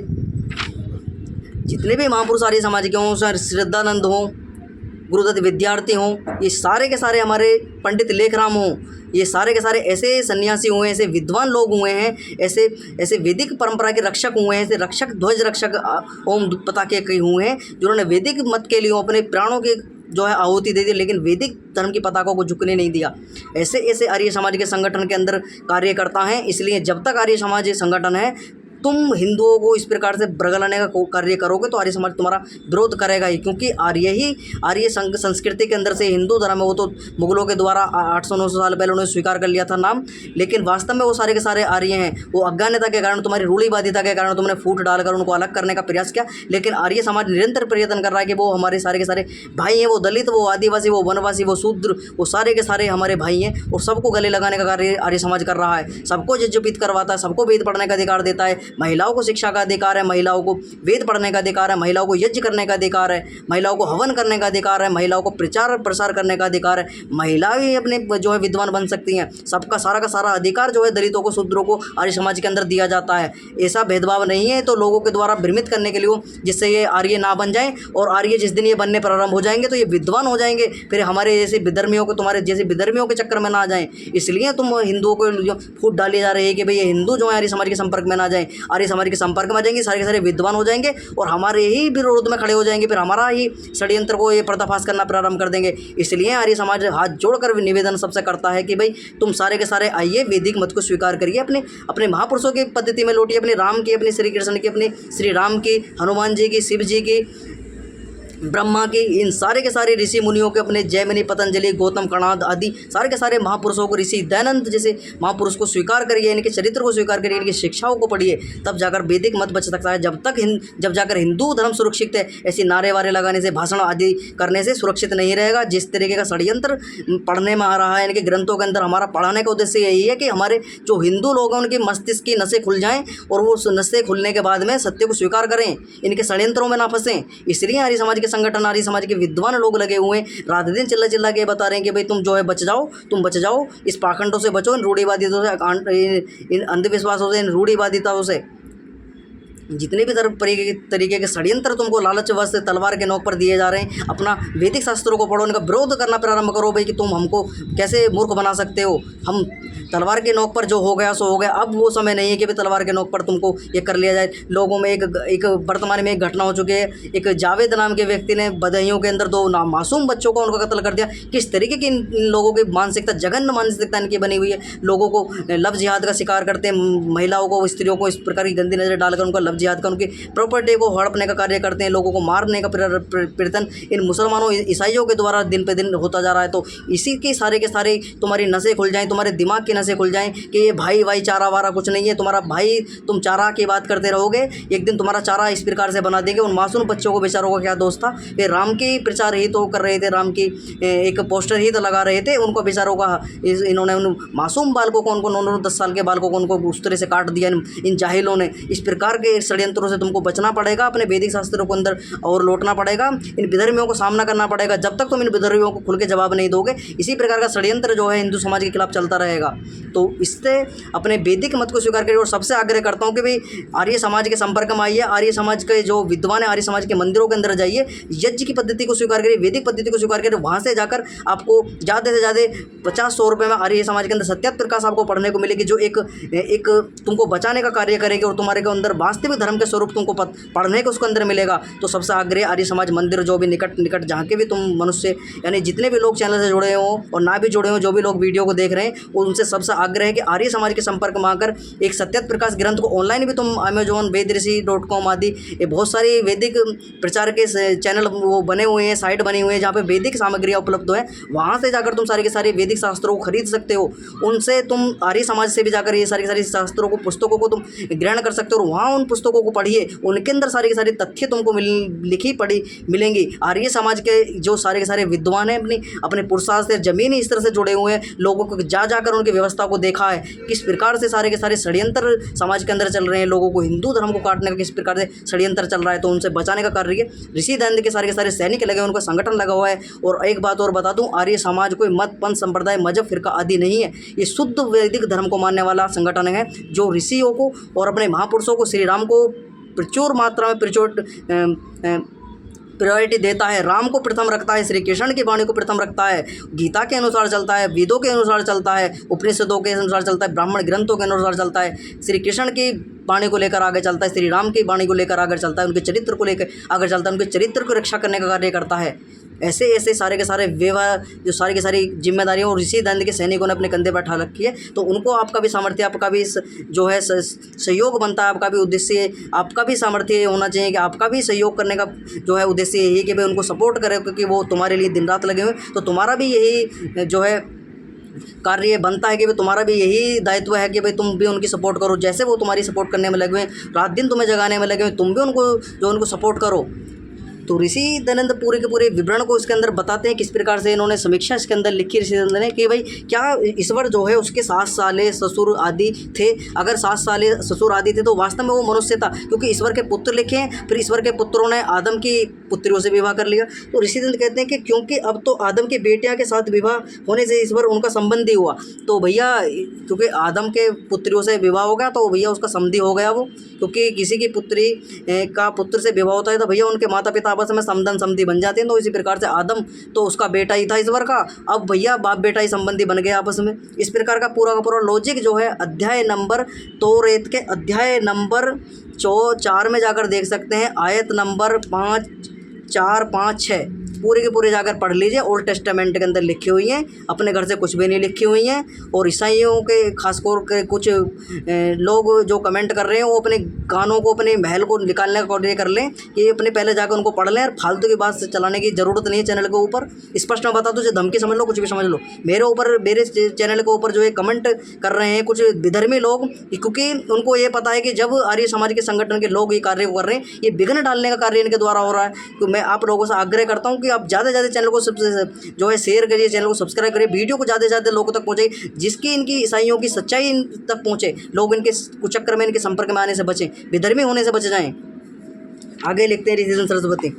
जितने भी महापुरुष आर्य समाज के हों, श्रद्धानंद हों, गुरुदत्त विद्यार्थी हों, ये सारे के सारे हमारे पंडित लेखराम हों, ये सारे के सारे ऐसे सन्यासी हुए हैं, ऐसे विद्वान लोग हुए हैं, ऐसे वैदिक परंपरा के रक्षक हुए हैं, ऐसे रक्षक, ध्वज रक्षक ओम पताके के हुए हैं, जिन्होंने वैदिक मत के लिए अपने प्राणों के जो है आहुति दे दी, लेकिन वैदिक धर्म की पताकों को झुकने नहीं दिया। ऐसे आर्य समाज के संगठन के अंदर कार्य करता है। इसलिए जब तक आर्य समाज संगठन है, तुम हिंदुओं को इस प्रकार से भड़काने का कार्य करोगे तो आर्य समाज तुम्हारा विरोध करेगा ही। क्योंकि आर्य संस्कृति के अंदर से हिंदू धर्म है, वो तो मुगलों के द्वारा 800-900 साल पहले उन्होंने स्वीकार कर लिया था नाम, लेकिन वास्तव में वो सारे के सारे आर्य हैं। वो अज्ञानता के कारण, तुम्हारी रूढ़िवादिता के कारण तुमने फूट डालकर उनको अलग करने का प्रयास किया, लेकिन आर्य समाज निरंतर प्रयत्न कर रहा है कि वो हमारे सारे के सारे भाई हैं। वो दलित, वो आदिवासी, वो वनवासी, वो शूद्र, वो सारे के सारे हमारे भाई हैं, और सबको गले लगाने का कार्य आर्य समाज कर रहा है। सबको जिज्जपित करवाता है, सबको वेद पढ़ने का अधिकार देता है, महिलाओं को शिक्षा का अधिकार है, महिलाओं को वेद पढ़ने का अधिकार है, महिलाओं को यज्ञ करने का अधिकार है, महिलाओं को हवन करने का अधिकार है, महिलाओं को प्रचार प्रसार करने का अधिकार है, महिलाएं भी अपने जो है विद्वान बन सकती हैं। सबका सारा का सारा अधिकार जो है दलितों को, शूद्रों को आर्य समाज के अंदर दिया जाता है। ऐसा भेदभाव नहीं है, तो लोगों के द्वारा भ्रमित करने के लिए, जिससे ये आर्य ना बन जाएं, और आर्य जिस दिन ये बनने प्रारंभ हो जाएंगे तो ये विद्वान हो जाएंगे, फिर हमारे जैसे विधर्मियों को, तुम्हारे जैसे विधर्मियों के चक्कर में ना आ जाएं। इसलिए तुम हिंदुओं को जो फूट डाली जा रही है कि भाई ये हिंदू जो है आर्य समाज के संपर्क में ना जाएं। आर्य समाज के संपर्क में आ जाएंगे, सारे के सारे विद्वान हो जाएंगे और हमारे ही विरोध में खड़े हो जाएंगे, फिर हमारा ही षड्यंत्र को ये पर्दाफाश करना प्रारंभ कर देंगे। इसलिए आर्य समाज हाथ जोड़कर निवेदन सबसे करता है कि भाई तुम सारे के सारे आइए, वैदिक मत को स्वीकार करिए, अपने महापुरुषों की पद्धति में लौटिए, अपने राम की, अपने श्री कृष्ण की, अपने श्री राम की, हनुमान जी की, शिव जी की, ब्रह्मा की, इन सारे के सारे ऋषि मुनियों के, अपने जैमिनी, पतंजलि, गौतम, कणाद आदि सारे के सारे महापुरुषों को, ऋषि दयानंद जैसे महापुरुष को स्वीकार करिए, इनके चरित्र को स्वीकार करिए, इनकी शिक्षाओं को पढ़िए, तब जाकर वैदिक मत बच सकता है। जब जाकर हिंदू धर्म सुरक्षित है। ऐसी नारे वारे लगाने से, भाषण आदि करने से सुरक्षित नहीं रहेगा। जिस तरीके का षड्यंत्र पढ़ने में आ रहा है इनके ग्रंथों के अंदर, हमारा पढ़ाने का उद्देश्य यही है कि हमारे जो हिंदू लोग हैं उनके मस्तिष्क की नसें खुल जाएँ, और वो नसें खुलने के बाद में सत्य को स्वीकार करें, इनके षड्यंत्रों में ना फंसें। इसलिए आर्य समाज के संगठन, आर्य समाज के विद्वान लोग लगे हुए हैं, रात दिन चिल्ला के बता रहे हैं कि भाई तुम जो है बच जाओ, तुम बच जाओ, इस पाखंडों से बचो, इन रूढ़िवादिताओं से, इन अंधविश्वासों से, इन रूढ़िवादिताओं से। जितने भी तरीके के षड्यंत्र तुमको लालच वश तलवार के नोक पर दिए जा रहे हैं, अपना वैदिक शास्त्रों को पढ़ो, उनका विरोध करना प्रारंभ करो भाई कि तुम हमको कैसे मूर्ख बना सकते हो। हम तलवार के नोक पर जो हो गया सो हो गया, अब वो समय नहीं है कि भाई तलवार के नोक पर तुमको ये कर लिया जाए। लोगों में एक वर्तमान में एक घटना हो चुकी है, एक जावेद नाम के व्यक्ति ने बदायूं के अंदर 2 मासूम बच्चों को उनका कत्ल कर दिया। किस तरीके की इन लोगों की मानसिकता, जघन्य मानसिकता इनकी बनी हुई है। लोगों को लव जिहाद का शिकार करते हैं, महिलाओं को, स्त्रियों को इस प्रकार की गंदी नज़र डालकर उनका लव जिहाद का, उनकी प्रॉपर्टी को हड़पने का कार्य करते हैं, लोगों को मारने का प्रयत्न इन मुसलमानों, ईसाइयों के द्वारा दिन पे दिन होता जा रहा है। तो इसी के सारे तुम्हारी नसें खुल जाएं, तुम्हारे दिमाग की नसें खुल जाएं कि ये भाई चारा वारा कुछ नहीं है। तुम्हारा भाई, तुम चारा की बात करते रहोगे, एक दिन तुम्हारा चारा इस प्रकार से बना देंगे। उन मासूम बच्चों को, बेचारों का क्या दोस्त था, ये राम की प्रचार ही तो कर रहे थे, राम की एक पोस्टर ही तो लगा रहे थे, उनको बेचारों का इन्होंने उन मासूम बालकों को, उनको 9-10 साल के बालकों को उनको उस तरह से काट दिया इन जाहिलों ने। इस प्रकार के षड्यंत्रों से तुमको बचना पड़ेगा, अपने वैदिक शास्त्रों को अंदर और लौटना पड़ेगा, इन विधर्मियों को सामना करना पड़ेगा। जब तक तुम इन विधर्मियों को खुल के जवाब नहीं दोगे, इसी प्रकार का षड्यंत्र जो है हिंदू समाज के खिलाफ चलता रहेगा। तो इससे अपने वैदिक मत को स्वीकार करिए। और सबसे आग्रह करता हूँ कि भाई आर्य समाज के संपर्क में आइए, आर्य समाज के जो विद्वान है आर्य समाज के मंदिरों के अंदर जाइए, यज्ञ की पद्धति को स्वीकार करिए, वैदिक पद्धति को स्वीकार करिए। वहाँ से जाकर आपको ज़्यादा से ज़्यादा 50-100 रुपये में आर्य समाज के अंदर सत्यात प्रकाश आपको पढ़ने को मिलेगी, जो एक तुमको बचाने का कार्य करेगी और तुम्हारे के अंदर वास्तविक धर्म के स्वरूप तुमको पढ़ने को उसके अंदर मिलेगा। तो सबसे आग्रह आर्य समाज मंदिर जो भी निकट जहाँ के भी तुम मनुष्य यानी जितने भी लोग चैनल से जुड़े हो और ना भी जुड़े हो, जो भी लोग वीडियो को देख रहे हैं, उनसे सबसे आग्रह है कि आर्य समाज के संपर्क में आकर एक सत्यात प्रकाश ग्रंथ को ऑनलाइन भी तुम अमेजोन, वेदऋषि.com आदि ये बहुत सारी वैदिक प्रचार के चैनल वो बने हुए हैं, साइट बनी हुई है जहाँ पे वैदिक सामग्रियाँ उपलब्ध है। वहाँ से जाकर तुम सारे के सारे वैदिक शास्त्रों को खरीद सकते हो। उनसे तुम आर्य समाज से भी जाकर ये सारी शास्त्रों को, पुस्तकों को तुम ग्रहण कर सकते हो और वहाँ उन पुस्तकों को पढ़िए, उनके अंदर सारे के सारे तथ्य तुमको लिखी पढ़ी मिलेंगी। आर्य समाज के जो सारे के सारे विद्वान हैं अपने पुरुषार्थ से जमीनी स्तर से जुड़े हुए हैं, लोगों को जाकर उनकी व्यवस्था को देखा है, किस प्रकार से सारे के सारे षड्यंत्र समाज के अंदर चल रहे हैं, लोगों को हिंदू धर्म को काटने का किस प्रकार से षड्यंत्र चल रहा है, तो उनसे बचाने का कार्य ऋषि दैन्य के सारे के सारे सैनिक लगे, उनका संगठन लगा हुआ है। और एक बात और बता दूं, आर्य समाज कोई मत, पंथ, संप्रदाय, मजहब, फिरका आदि नहीं है। ये शुद्ध वैदिक धर्म को मानने वाला संगठन है, जो ऋषियों को और अपने महापुरुषों को, श्री राम को प्रचुर मात्रा में प्रायोरिटी देता है, राम को प्रथम रखता है, श्री कृष्ण की वाणी को प्रथम रखता है, गीता के अनुसार चलता है, वेदों के अनुसार चलता है, उपनिषदों के अनुसार चलता है, ब्राह्मण ग्रंथों के अनुसार चलता है, श्री कृष्ण की वाणी को लेकर आगे चलता है, श्री राम की वाणी को लेकर आगे चलता है, उनके चरित्र को लेकर आगे चलता है, उनके चरित्र को रक्षा करने का कार्य करता है। ऐसे सारे के सारे व्यवहार, जो सारी की सारी जिम्मेदारियाँ और ऋषि दंड के सैनिकों ने अपने कंधे पर उठा रखी है, तो उनको आपका भी सामर्थ्य, आपका भी जो है सहयोग बनता है, आपका भी उद्देश्य, आपका भी सामर्थ्य होना चाहिए कि आपका भी सहयोग करने का जो है उद्देश्य यही कि भाई उनको सपोर्ट करें, क्योंकि वो तुम्हारे लिए दिन रात लगे हुए, तो तुम्हारा भी यही जो है कार्य बनता है कि भाई तुम्हारा भी यही दायित्व है कि भाई तुम भी उनकी सपोर्ट करो, जैसे वो तुम्हारी सपोर्ट करने में लगे हुए, रात दिन तुम्हें जगाने में लगे हुए, तुम भी उनको सपोर्ट करो। तो ऋषि दयानंद पूरे के पूरे विवरण को इसके अंदर बताते हैं, किस प्रकार से इन्होंने समीक्षा इसके अंदर लिखी ऋषि दयानंद ने कि भाई क्या ईश्वर जो है उसके 7 साले ससुर आदि थे, अगर 7 साले ससुर आदि थे तो वास्तव में वो मनुष्य था, क्योंकि ईश्वर के पुत्र लिखे हैं, फिर ईश्वर के पुत्रों ने आदम की पुत्रियों से विवाह कर लिया। तो ऋषि दयानंद कहते हैं कि क्योंकि अब तो आदम की बेटियाँ के साथ विवाह होने से ईश्वर उनका संबंधी हुआ, तो भैया क्योंकि आदम के पुत्रियों से विवाह हो गया तो भैया उसका संबंधी हो गया वो, क्योंकि किसी की पुत्री का पुत्र से विवाह होता है तो भैया उनके माता पिता आपस में समधन समधि बन जाते हैं। तो इसी प्रकार से आदम तो उसका बेटा ही था ईश्वर का, अब भैया बाप बेटा ही संबंधी बन गए आपस में। इस प्रकार का पूरा लॉजिक जो है अध्याय नंबर तोरेत के अध्याय नंबर 4 में जाकर देख सकते हैं, आयत नंबर 5, 4, 5, 6 पूरे के पूरे जाकर पढ़ लीजिए। ओल्ड टेस्टामेंट के अंदर लिखी हुई हैं, अपने घर से कुछ भी नहीं लिखी हुई हैं। और ईसाइयों के खासकर के कुछ लोग जो कमेंट कर रहे हैं वो अपने गानों को, अपने महल को निकालने का कोशिश कर लें कि अपने पहले जाकर उनको पढ़ लें, और फालतू की बात चलाने की ज़रूरत नहीं है चैनल के ऊपर। स्पष्ट में बता दो, जो धमकी समझ लो, कुछ भी समझ लो, मेरे चैनल के ऊपर जो है कमेंट कर रहे हैं कुछ विधर्मी लोग, क्योंकि उनको ये पता है कि जब आर्य समाज के संगठन के लोग ये कार्य कर रहे हैं, ये विघ्न डालने का कार्य इनके द्वारा हो रहा है। तो मैं आप लोगों से आग्रह करता हूँ कि आप ज़्यादा से ज़्यादा चैनल को जो है शेयर करिए, चैनल को सब्सक्राइब करिए, वीडियो को ज़्यादा से ज़्यादा लोगों तक पहुँचे, जिसकी इनकी ईसाइयों की सच्चाई इन तक पहुँचे, लोग इनके कुचक्कर में, इनके संपर्क में आने से बचें, विधर्मी होने से बच जाएं। आगे लिखते हैं ऋषि सरस्वती,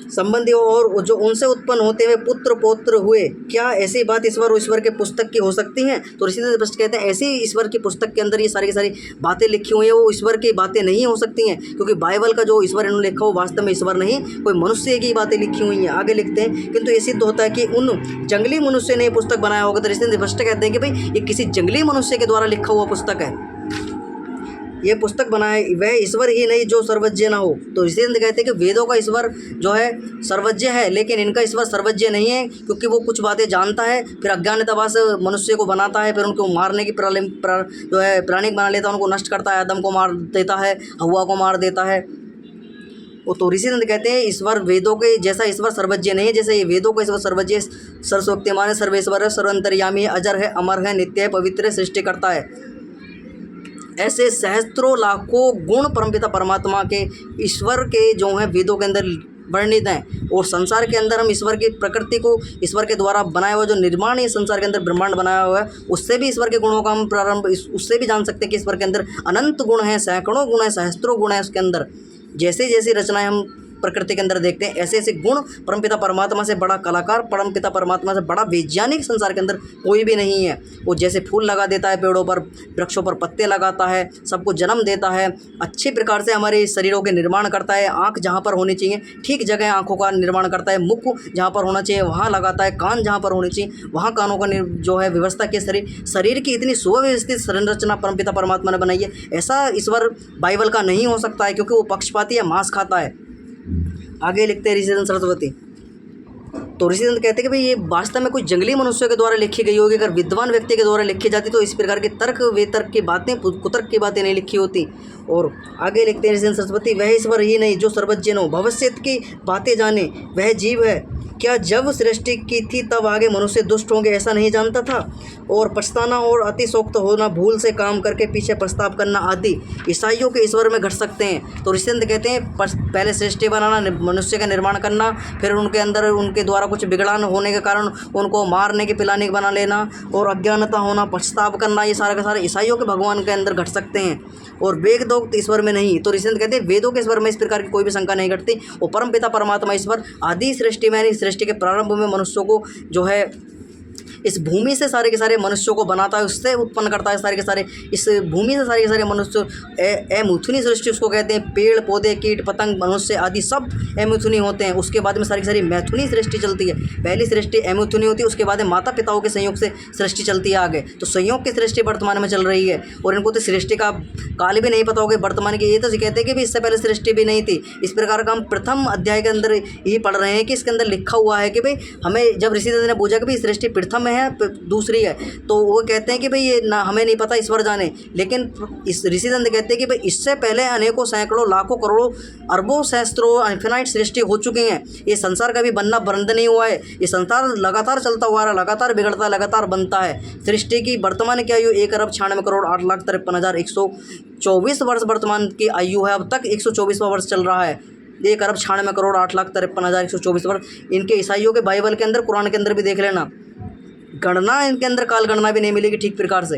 संबंधी और जो उनसे उत्पन्न होते हुए पुत्र पौत्र हुए, क्या ऐसी बात ईश्वर के पुस्तक की हो सकती हैं? तो ऋषि स्पष्ट कहते हैं ऐसी ईश्वर की पुस्तक के अंदर ये सारी की सारी बातें लिखी हुई हैं, वो ईश्वर की बातें नहीं हो सकती हैं, क्योंकि बाइबल का जो ईश्वर इन्होंने लिखा हो वास्तव में ईश्वर नहीं, कोई मनुष्य की बातें लिखी हुई हैं। आगे लिखते हैं, किंतु ये सिद्ध होता है कि उन जंगली मनुष्य ने पुस्तक बनाया होगा। तो ऋषि स्पष्ट कहते हैं कि भाई ये किसी जंगली मनुष्य के द्वारा लिखा हुआ पुस्तक है, ये पुस्तक बनाए वह ईश्वर ही नहीं जो सर्वज्ञ ना हो। तो इसीलिए कहते हैं कि वेदों का ईश्वर जो है सर्वज्ञ है, लेकिन इनका ईश्वर सर्वज्ञ नहीं है, क्योंकि वो कुछ बातें जानता है, फिर अज्ञानतावश मनुष्य को बनाता है, फिर उनको मारने की जो है प्राणिक बना लेता है, उनको नष्ट करता है, आदम को मार देता है, हव्वा को मार देता है। वो तो ऋषि कहते हैं ईश्वर वेदों के जैसा ईश्वर सर्वज्ञ नहीं है, जैसे ये वेदों का ईश्वर सर्वज्ञ, सर्वशक्तिमान है, सर्वेश्वर है, सर्वंतर्यामी है, अजर है, अमर है, नित्य है, पवित्र है, सृष्टि करता है। ऐसे सहस्त्रों लाखों गुण परमपिता परमात्मा के ईश्वर के जो हैं वेदों के अंदर वर्णित हैं। और संसार के अंदर हम ईश्वर की प्रकृति को, ईश्वर के द्वारा बनाया हुआ जो निर्माण है संसार के अंदर ब्रह्मांड बनाया हुआ है, उससे भी ईश्वर के गुणों का हम उससे भी जान सकते हैं कि ईश्वर के अंदर अनंत गुण हैं, सैकड़ों गुण हैं, सहस्त्रों गुण हैं उसके अंदर। जैसे जैसी रचनाएं हम प्रकृति के अंदर देखते हैं, ऐसे ऐसे गुण परमपिता परमात्मा से बड़ा कलाकार, परमपिता परमात्मा से बड़ा वैज्ञानिक संसार के अंदर कोई भी नहीं है। वो जैसे फूल लगा देता है पेड़ों पर, वृक्षों पर पत्ते लगाता है, सबको जन्म देता है, अच्छी प्रकार से हमारे शरीरों के निर्माण करता है, आँख जहाँ पर होनी चाहिए ठीक जगह आँखों का निर्माण करता है, मुख जहाँ पर होना चाहिए वहाँ लगाता है, कान जहाँ पर होनी चाहिए वहाँ कानों का जो है व्यवस्था की, शरीर की इतनी सुव्यवस्थित संरचना परमपिता परमात्मा ने बनाई है। ऐसा ईश्वर बाइबल का नहीं हो सकता है, क्योंकि वो पक्षपाती है, मांस खाता है। आगे लिखते हैं ऋषिदंत सरस्वती। तो ऋषिदंत कहते हैं कि भाई ये वास्तव में कोई जंगली मनुष्यों के द्वारा लिखी गई होगी। अगर विद्वान व्यक्ति के द्वारा लिखी जाती तो इस प्रकार के तर्क वेतर्क की बातें, कुतर्क की बातें नहीं लिखी होती। और आगे लिखते हैं ऋषिदंत सरस्वती, वह ईश्वर ही नहीं जो सर्वज्ञ हो, भविष्य की बातें जाने, वह जीव है। क्या जब सृष्टि की थी तब आगे मनुष्य दुष्ट होंगे ऐसा नहीं जानता था? और पछताना और अतिशोक्त होना, भूल से काम करके पीछे पछताव करना आदि ईसाइयों के ईश्वर में घट सकते हैं। तो ऋषिदंत कहते हैं पहले सृष्टि बनाना, मनुष्य का निर्माण करना, फिर उनके अंदर उनके द्वारा कुछ बिगड़ान होने के कारण उनको मारने के पिलाने के बना लेना, और अज्ञानता होना, पछताव करना, ये सारा का सारा ईसाइयों के भगवान के अंदर घट सकते हैं। और वेदोक्त ईश्वर में नहीं। तो ऋषिदंत कहते हैं वेदों के ईश्वर में इस प्रकार की कोई भी शंका नहीं घटती। वो परमपिता परमात्मा ईश्वर आदि सृष्टि में, सृष्टि के प्रारंभ में मनुष्यों को जो है इस भूमि से सारे के सारे मनुष्यों को बनाता है, उससे उत्पन्न करता है सारे के सारे, इस भूमि से सारे के सारे मनुष्य एमुथुनी सृष्टि उसको कहते हैं। पेड़ पौधे, कीट पतंग, मनुष्य आदि सब एमुथुनी होते हैं। उसके बाद में सारी की सारी मैथुनी सृष्टि चलती है। पहली सृष्टि एमुथुनी होती है, उसके बाद में माता पिताओं के संयोग से सृष्टि चलती है आगे। तो संयोग की सृष्टि वर्तमान में चल रही है, और इनको तो सृष्टि का काल भी नहीं पता होगा वर्तमान की। ये तो कहते हैं कि भी इससे पहले सृष्टि भी नहीं थी। इस प्रकार का हम प्रथम अध्याय के अंदर ये पढ़ रहे हैं कि इसके अंदर लिखा हुआ है कि भाई हमें, जब ऋषिदंत ने पूछा कि भाई सृष्टि प्रथम है दूसरी है, तो वो कहते हैं कि भाई ये ना हमें नहीं पता, ईश्वर जाने। लेकिन इस ऋषिदंत कहते हैं कि भाई इससे पहले अनेकों सैकड़ों लाखों करोड़ों अरबों सहस्त्रों इन्फिनाइट सृष्टि हो चुकी हैं। ये संसार का भी बनना बंद नहीं हुआ है, ये संसार लगातार चलता हुआ है, लगातार बिगड़ता है, लगातार बनता है। सृष्टि की वर्तमान की आयु 1,96,08,53,624 वर्ष वर्तमान की आयु है। अब तक 124वां वर्ष चल रहा है। 1,96,08,53,124 वर्ष। इनके ईसाइयों के बाइबल के अंदर, कुरान के अंदर भी देख लेना, गणना इनके अंदर काल गणना भी नहीं मिलेगी ठीक प्रकार से।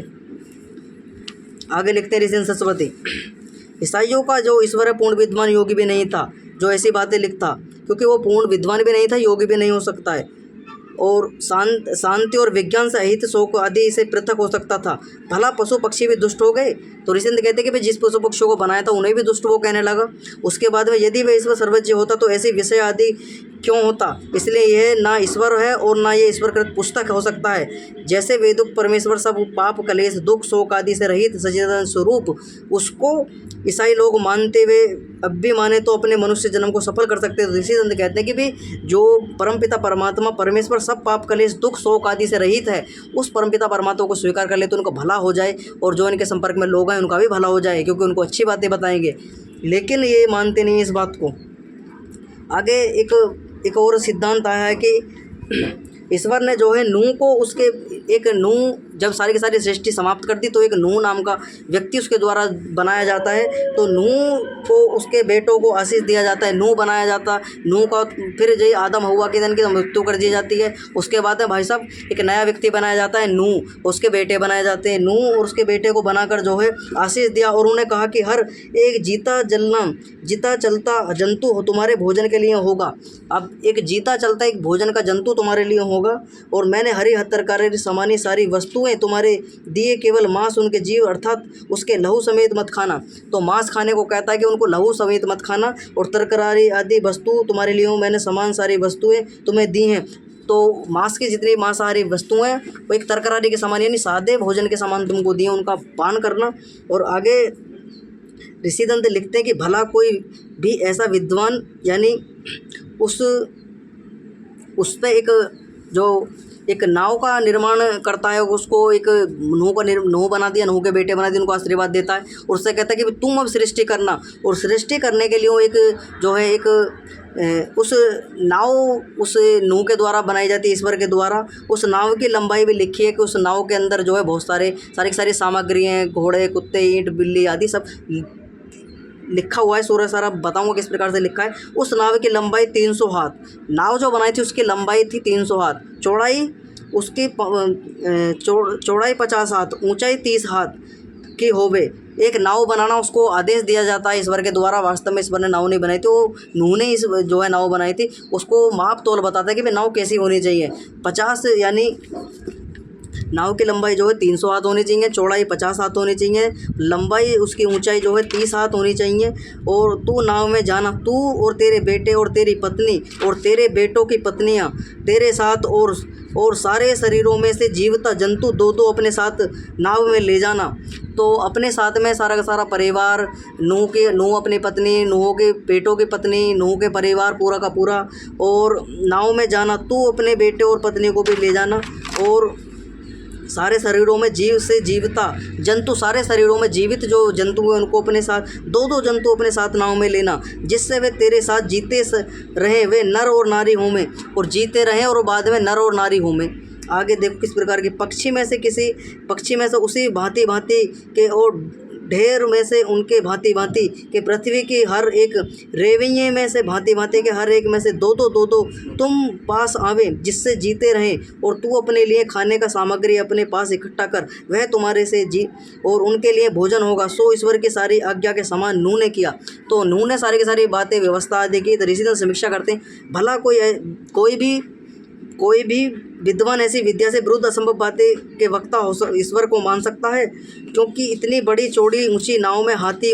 आगे लिखते हैं ऋषिदंत सरस्वती, ईसाइयों का जो ईश्वर है पूर्ण विद्वान योगी भी नहीं था जो ऐसी बातें लिखता, क्योंकि वो पूर्ण विद्वान भी नहीं था, योगी भी नहीं हो सकता है, और शांति और विज्ञान से अहित शोक आदि से पृथक हो सकता था। भला पशु पक्षी भी दुष्ट हो गए? तो ऋषिदंत कहते हैं कि भाई जिस पशु पक्षियों को बनाया था उन्हें भी दुष्ट वो कहने लगा। उसके बाद में यदि वह ईश्वर सर्वज्ञ होता तो ऐसे विषय आदि क्यों होता? इसलिए यह ना ईश्वर है और ना ये ईश्वरकृत पुस्तक हो सकता है। जैसे वेदुक परमेश्वर सब पाप कलेश दुख शोक आदि से रहित सचेतन स्वरूप, उसको ईसाई लोग मानते हुए अब भी माने तो अपने मनुष्य जन्म को सफल कर सकते हैं। ऋषिदंत कहते हैं कि भी जो परमपिता परमात्मा परमेश्वर सब पाप कलेश दुख शोक आदि से रहित है, उस परमपिता परमात्मा को स्वीकार कर ले तो उनको भला हो जाए, और जो इनके संपर्क में लोग हैं उनका भी भला हो जाए, क्योंकि उनको अच्छी बातें बताएंगे। लेकिन ये मानते नहीं इस बात को। आगे एक और सिद्धांत आया है कि ईश्वर ने जो है नूह को, उसके एक नूह जब सारी की सारी सृष्टि समाप्त कर दी तो एक नूह नाम का व्यक्ति उसके द्वारा बनाया जाता है। तो नूह को उसके बेटों को आशीष दिया जाता है, नूह बनाया जाता है। नूह का फिर जो आदम हव्वा के दिन की मृत्यु कर दी जाती है। उसके बाद में भाई साहब एक नया व्यक्ति बनाया जाता है नूह, उसके बेटे बनाए जाते हैं। नूह और उसके बेटे को बनाकर जो है आशीष दिया, और उन्होंने कहा कि हर एक जीता चलता जंतु तुम्हारे भोजन के लिए होगा। अब एक जीता चलता एक भोजन का जंतु तुम्हारे लिए होगा, और मैंने हरी तरकारी समानी सारी वस्तुएं तुम्हारे दिए, केवल मांस उनके जीव अर्थात उसके लहू समेत मत खाना। तो मांस खाने को कहता है कि उनको लहू समेत मत खाना, और तरकारी आदि वस्तु तुम्हारे लिए मैंने समान सारी वस्तुएं तुम्हें दी हैं। तो मांस की जितनी मांसाहारी वस्तुएं वो एक तरकारी के समान यानी सादे भोजन के समान तुमको दिए, उनका पान करना। और आगे ऋषिदंत लिखते हैं कि भला कोई भी ऐसा विद्वान यानी उस पे एक नाव का निर्माण करता है, उसको एक नूह बना दिया, नूह के बेटे बना दिए, उनको आशीर्वाद देता है, और उससे कहता है कि तुम अब सृष्टि करना। और सृष्टि करने के लिए वो एक जो है एक उस नूह के द्वारा बनाई जाती है, ईश्वर के द्वारा। उस नाव की लंबाई भी लिखी है कि उस नाव के अंदर जो है बहुत सारी सामग्री हैं, घोड़े कुत्ते ईंट बिल्ली आदि सब लिखा हुआ है सूर्य सर, अब बताऊँगा किस प्रकार से लिखा है। उस नाव की लंबाई 300 हाथ, नाव जो बनाई थी उसकी लंबाई थी 300 हाथ, चौड़ाई उसकी चौड़ाई 50 हाथ, ऊंचाई 30 हाथ की होवे। एक नाव बनाना उसको आदेश दिया जाता है ईश्वर के द्वारा। वास्तव में ईश्वर ने नाव नहीं बनाई थी, वो नूह ने इस जो है नाव बनाई थी, उसको माप तोल बताता है कि भाई नाव कैसी होनी चाहिए। 50 यानी नाव की लंबाई जो है 300 हाथ होनी चाहिए, चौड़ाई 50 हाथ होनी चाहिए, लंबाई उसकी ऊंचाई जो है 30 हाथ होनी चाहिए। और तू नाव में जाना, तू और तेरे बेटे और तेरी पत्नी और तेरे बेटों की पत्नियां तेरे साथ, और सारे शरीरों में से जीवता जंतु दो दो अपने साथ नाव में ले जाना। तो अपने साथ में सारा का सारा परिवार, नूह अपनी पत्नी, नूह के बेटों की पत्नी, नूह के परिवार पूरा का पूरा, और नाव में जाना, तू अपने बेटे और पत्नी को भी ले जाना। और सारे शरीरों में जीव से जीवता जंतु, सारे शरीरों में जीवित जो जंतु हैं उनको अपने साथ, दो दो जंतु अपने साथ नाव में लेना, जिससे वे तेरे साथ जीते रहें, वे नर और नारी हों, और जीते रहें और बाद में नर और नारी हों। आगे देखो किस प्रकार के पक्षी में से उसी भांति भांति के, और ढेर में से उनके भांति भांति के, पृथ्वी की हर एक रेवैये में से भांति भांति के हर एक में से दो दो तुम पास आवे, जिससे जीते रहें। और तू अपने लिए खाने का सामग्री अपने पास इकट्ठा कर, वह तुम्हारे से और उनके लिए भोजन होगा। सो ईश्वर की सारी आज्ञा के समान नूह ने किया। तो नूह ने सारी की सारी बातें व्यवस्था आदि की। तो ऋषिगण समीक्षा करते हैं, भला कोई भी विद्वान ऐसी विद्या से विरुद्ध असंभव बातें के वक्ता हो ईश्वर को मान सकता है? क्योंकि इतनी बड़ी चौड़ी ऊंची नाव में हाथी,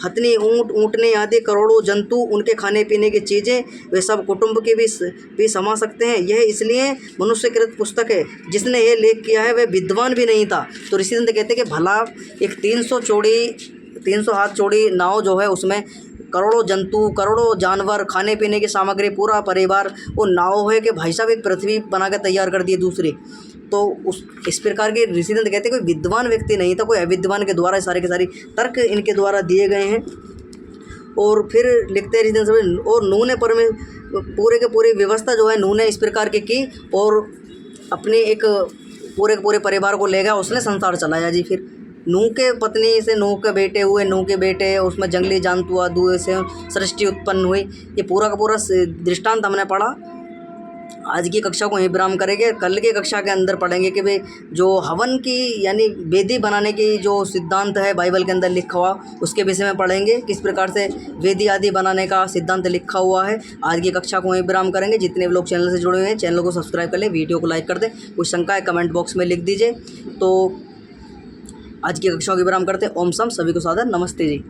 हथनी, ऊँट, ऊँटनी आदि करोड़ों जंतु, उनके खाने पीने की चीज़ें, वे सब कुटुंब के भी समा सकते हैं। यह इसलिए मनुष्यकृत पुस्तक है। जिसने ये लेख किया है वह विद्वान भी नहीं था। तो ऋषिदंत कहते हैं कि भला एक 300 हाथ चौड़ी नाव जो है, उसमें करोड़ों जंतु, करोड़ों जानवर, खाने पीने की सामग्री, पूरा परिवार, वो नाव है कि भाई साहब एक पृथ्वी बना के तैयार कर दी दूसरी। तो इस प्रकार के ऋषिदंत कहते हैं कोई विद्वान व्यक्ति नहीं था, कोई अविद्वान के द्वारा सारे के सारे तर्क इनके द्वारा दिए गए हैं। और फिर लिखते हैं ऋषिदंत, और नूह ने पूरे के पूरी व्यवस्था जो है नूह ने इस प्रकार की, और अपने एक पूरे के पूरे परिवार को ले गया, उसने संसार चलाया जी। फिर नूह के पत्नी से नूह के बेटे हुए, नूह के बेटे, उसमें जंगली जंतु आदि से सृष्टि उत्पन्न हुई। ये पूरा का पूरा दृष्टांत हमने पढ़ा। आज की कक्षा को यहीं विराम करेंगे। कल की कक्षा के अंदर पढ़ेंगे कि भाई जो हवन की यानी वेदी बनाने की जो सिद्धांत है बाइबल के अंदर लिखा हुआ, उसके विषय में पढ़ेंगे, किस प्रकार से वेदी आदि बनाने का सिद्धांत लिखा हुआ है। आज की कक्षा को यहीं विराम करेंगे। जितने भी लोग चैनल से जुड़े हुए हैं, चैनल को सब्सक्राइब कर लें, वीडियो को लाइक कर दें, कोई शंका है कमेंट बॉक्स में लिख दीजिए। तो आज की कक्षा को विराम करते हैं। ओम सम, सभी को सादर नमस्ते जी।